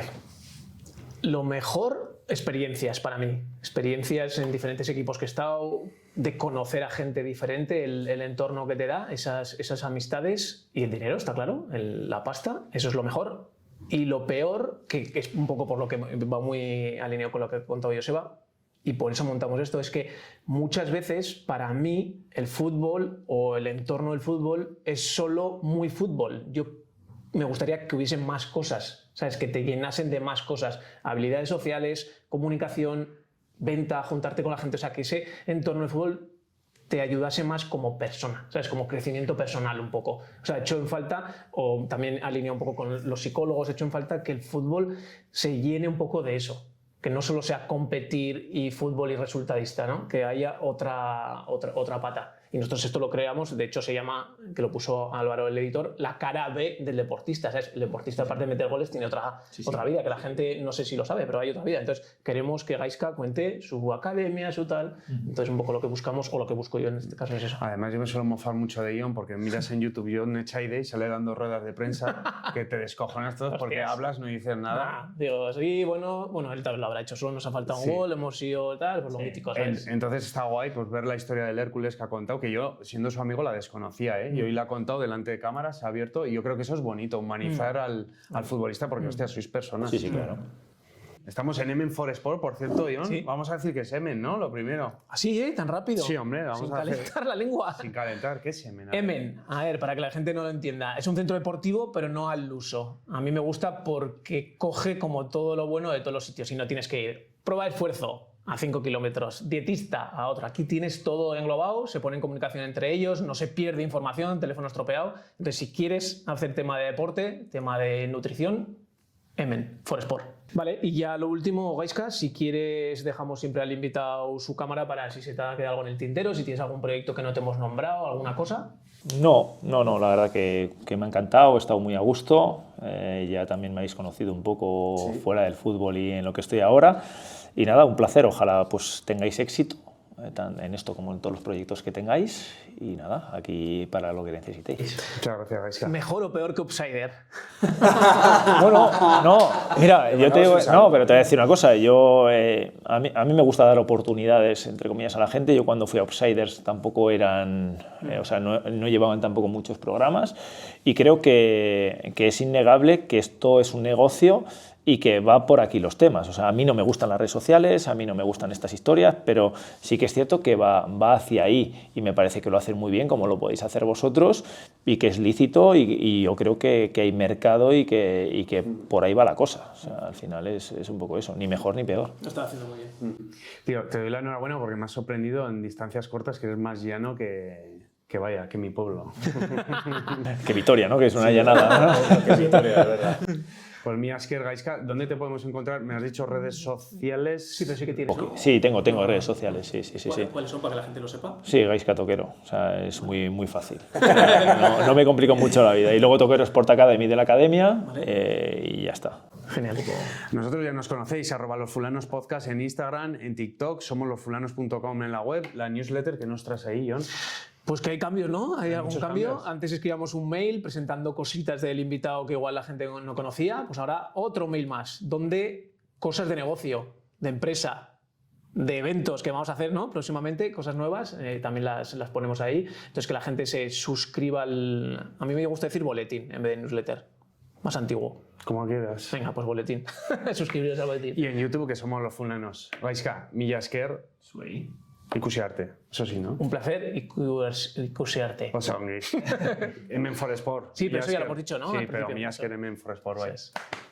Lo mejor, experiencias para mí. Experiencias en diferentes equipos que he estado, de conocer a gente diferente, el entorno que te da, esas amistades y el dinero, está claro, la pasta, eso es lo mejor. Y lo peor, que es un poco por lo que va muy alineado con lo que he contado Joseba, y por eso montamos esto, es que muchas veces para mí el fútbol o el entorno del fútbol es solo muy fútbol. Yo me gustaría que hubiesen más cosas, ¿sabes? Que te llenasen de más cosas, habilidades sociales, comunicación, venta, juntarte con la gente, o sea, que ese entorno del fútbol te ayudase más como persona, ¿sabes? Como crecimiento personal un poco. O sea, he hecho en falta, o también alineo un poco con los psicólogos, he hecho en falta que el fútbol se llene un poco de eso, que no solo sea competir y fútbol y resultadista, ¿no? Que haya otra pata. Y nosotros esto lo creamos, de hecho se llama, que lo puso Álvaro el editor, la cara B del deportista. ¿Sabes? El deportista, aparte de meter goles, tiene otra vida, que la gente no sé si lo sabe, pero hay otra vida. Entonces queremos que Gaizka cuente su academia, su tal. Entonces un poco lo que buscamos, o lo que busco yo en este caso es eso. Además yo me suelo mofar mucho de Ion porque miras en YouTube Ion Echaide y sale dando ruedas de prensa que te descojonas todos porque hablas, no dices nada. Digo, sí, bueno, él también lo habrá hecho, solo nos ha faltado un gol, hemos sido tal, pues lo mítico, ¿sabes? Entonces está guay pues ver la historia del Hércules que ha contado, que yo, siendo su amigo, la desconocía, ¿eh? Y hoy la ha contado delante de cámaras, se ha abierto, y yo creo que eso es bonito, humanizar al futbolista, porque, hostia, sois personas. Sí, claro. Estamos en Emen for Sport, por cierto, Ion. Sí. Vamos a decir que es Emen, ¿no? Lo primero. ¿Así, tan rápido? Sí, hombre, vamos Sin a hacer... calentar la lengua. Sin calentar, ¿qué es Emen? Emen, a ver, para que la gente no lo entienda, es un centro deportivo, pero no al uso. A mí me gusta porque coge como todo lo bueno de todos los sitios y no tienes que ir. Prueba de esfuerzo a 5 kilómetros, dietista a otro. Aquí tienes todo englobado, se pone en comunicación entre ellos, no se pierde información, teléfono estropeado. Entonces, si quieres hacer tema de deporte, tema de nutrición, Emen for Sport. Vale, y ya lo último, Gaizka, si quieres dejamos siempre al invitado su cámara para si se te ha quedado algo en el tintero, si tienes algún proyecto que no te hemos nombrado, alguna cosa. No, la verdad que me ha encantado, he estado muy a gusto, ya también me habéis conocido un poco fuera del fútbol y en lo que estoy ahora, y nada, un placer, ojalá pues tengáis éxito en esto como en todos los proyectos que tengáis, y nada, aquí para lo que necesitéis. Muchas gracias, Gaizka. ¿Mejor o peor que Upsider? Bueno, no, mira, yo te digo, no, pero te voy a decir una cosa, yo, a mí me gusta dar oportunidades, entre comillas, a la gente. Yo cuando fui a Upsiders tampoco eran, o sea, no llevaban tampoco muchos programas, y creo que es innegable que esto es un negocio y que va por aquí los temas. O sea, a mí no me gustan las redes sociales, a mí no me gustan estas historias, pero sí que es cierto que va hacia ahí, y me parece que lo hacen muy bien, como lo podéis hacer vosotros, y que es lícito, y yo creo que hay mercado y que por ahí va la cosa. O sea, al final es un poco eso, ni mejor ni peor. Lo está haciendo muy bien. Tío, te doy la enhorabuena porque me has sorprendido en distancias cortas que eres más llano que mi pueblo. Que Vitoria, ¿no? Que es una llanada, ¿no? Qué historia, de verdad. Pues mi Asker Gaizka, ¿dónde te podemos encontrar? Me has dicho redes sociales. Sí, pero sí que tienes, ¿no? Sí, tengo redes sociales, sí. ¿Cuáles son para que la gente lo sepa? Sí, Gaizka Toquero, o sea, es muy fácil. No me complico mucho la vida. Y luego Toquero Sport Academy de la academia, y ya está. Genial. Nosotros ya nos conocéis, @losfulanos podcast en Instagram, en TikTok, somos losfulanos.com en la web, la newsletter que nos traes ahí, Jon. Pues que hay cambios, ¿no? ¿Hay algún muchos cambio? cambios. Antes escribíamos un mail presentando cositas del invitado que igual la gente no conocía, pues ahora otro mail más, donde cosas de negocio, de empresa, de eventos que vamos a hacer, ¿no? Próximamente, cosas nuevas, también las ponemos ahí. Entonces que la gente se suscriba al... A mí me gusta decir boletín en vez de newsletter, más antiguo. Como quieras. Venga, pues boletín. Suscribiros al boletín. Y en YouTube, que somos los fulanos. Gaizka, mila esker, ikusiarte. Eso sí, ¿no? Un placer ikusiarte. Oso ongi. Hemen for Sport. Sí, pero Mila eso ya lo esker. hemos dicho, ¿no? Sí, Al pero principio. mila esker hemen for Sport, bai. Eso es.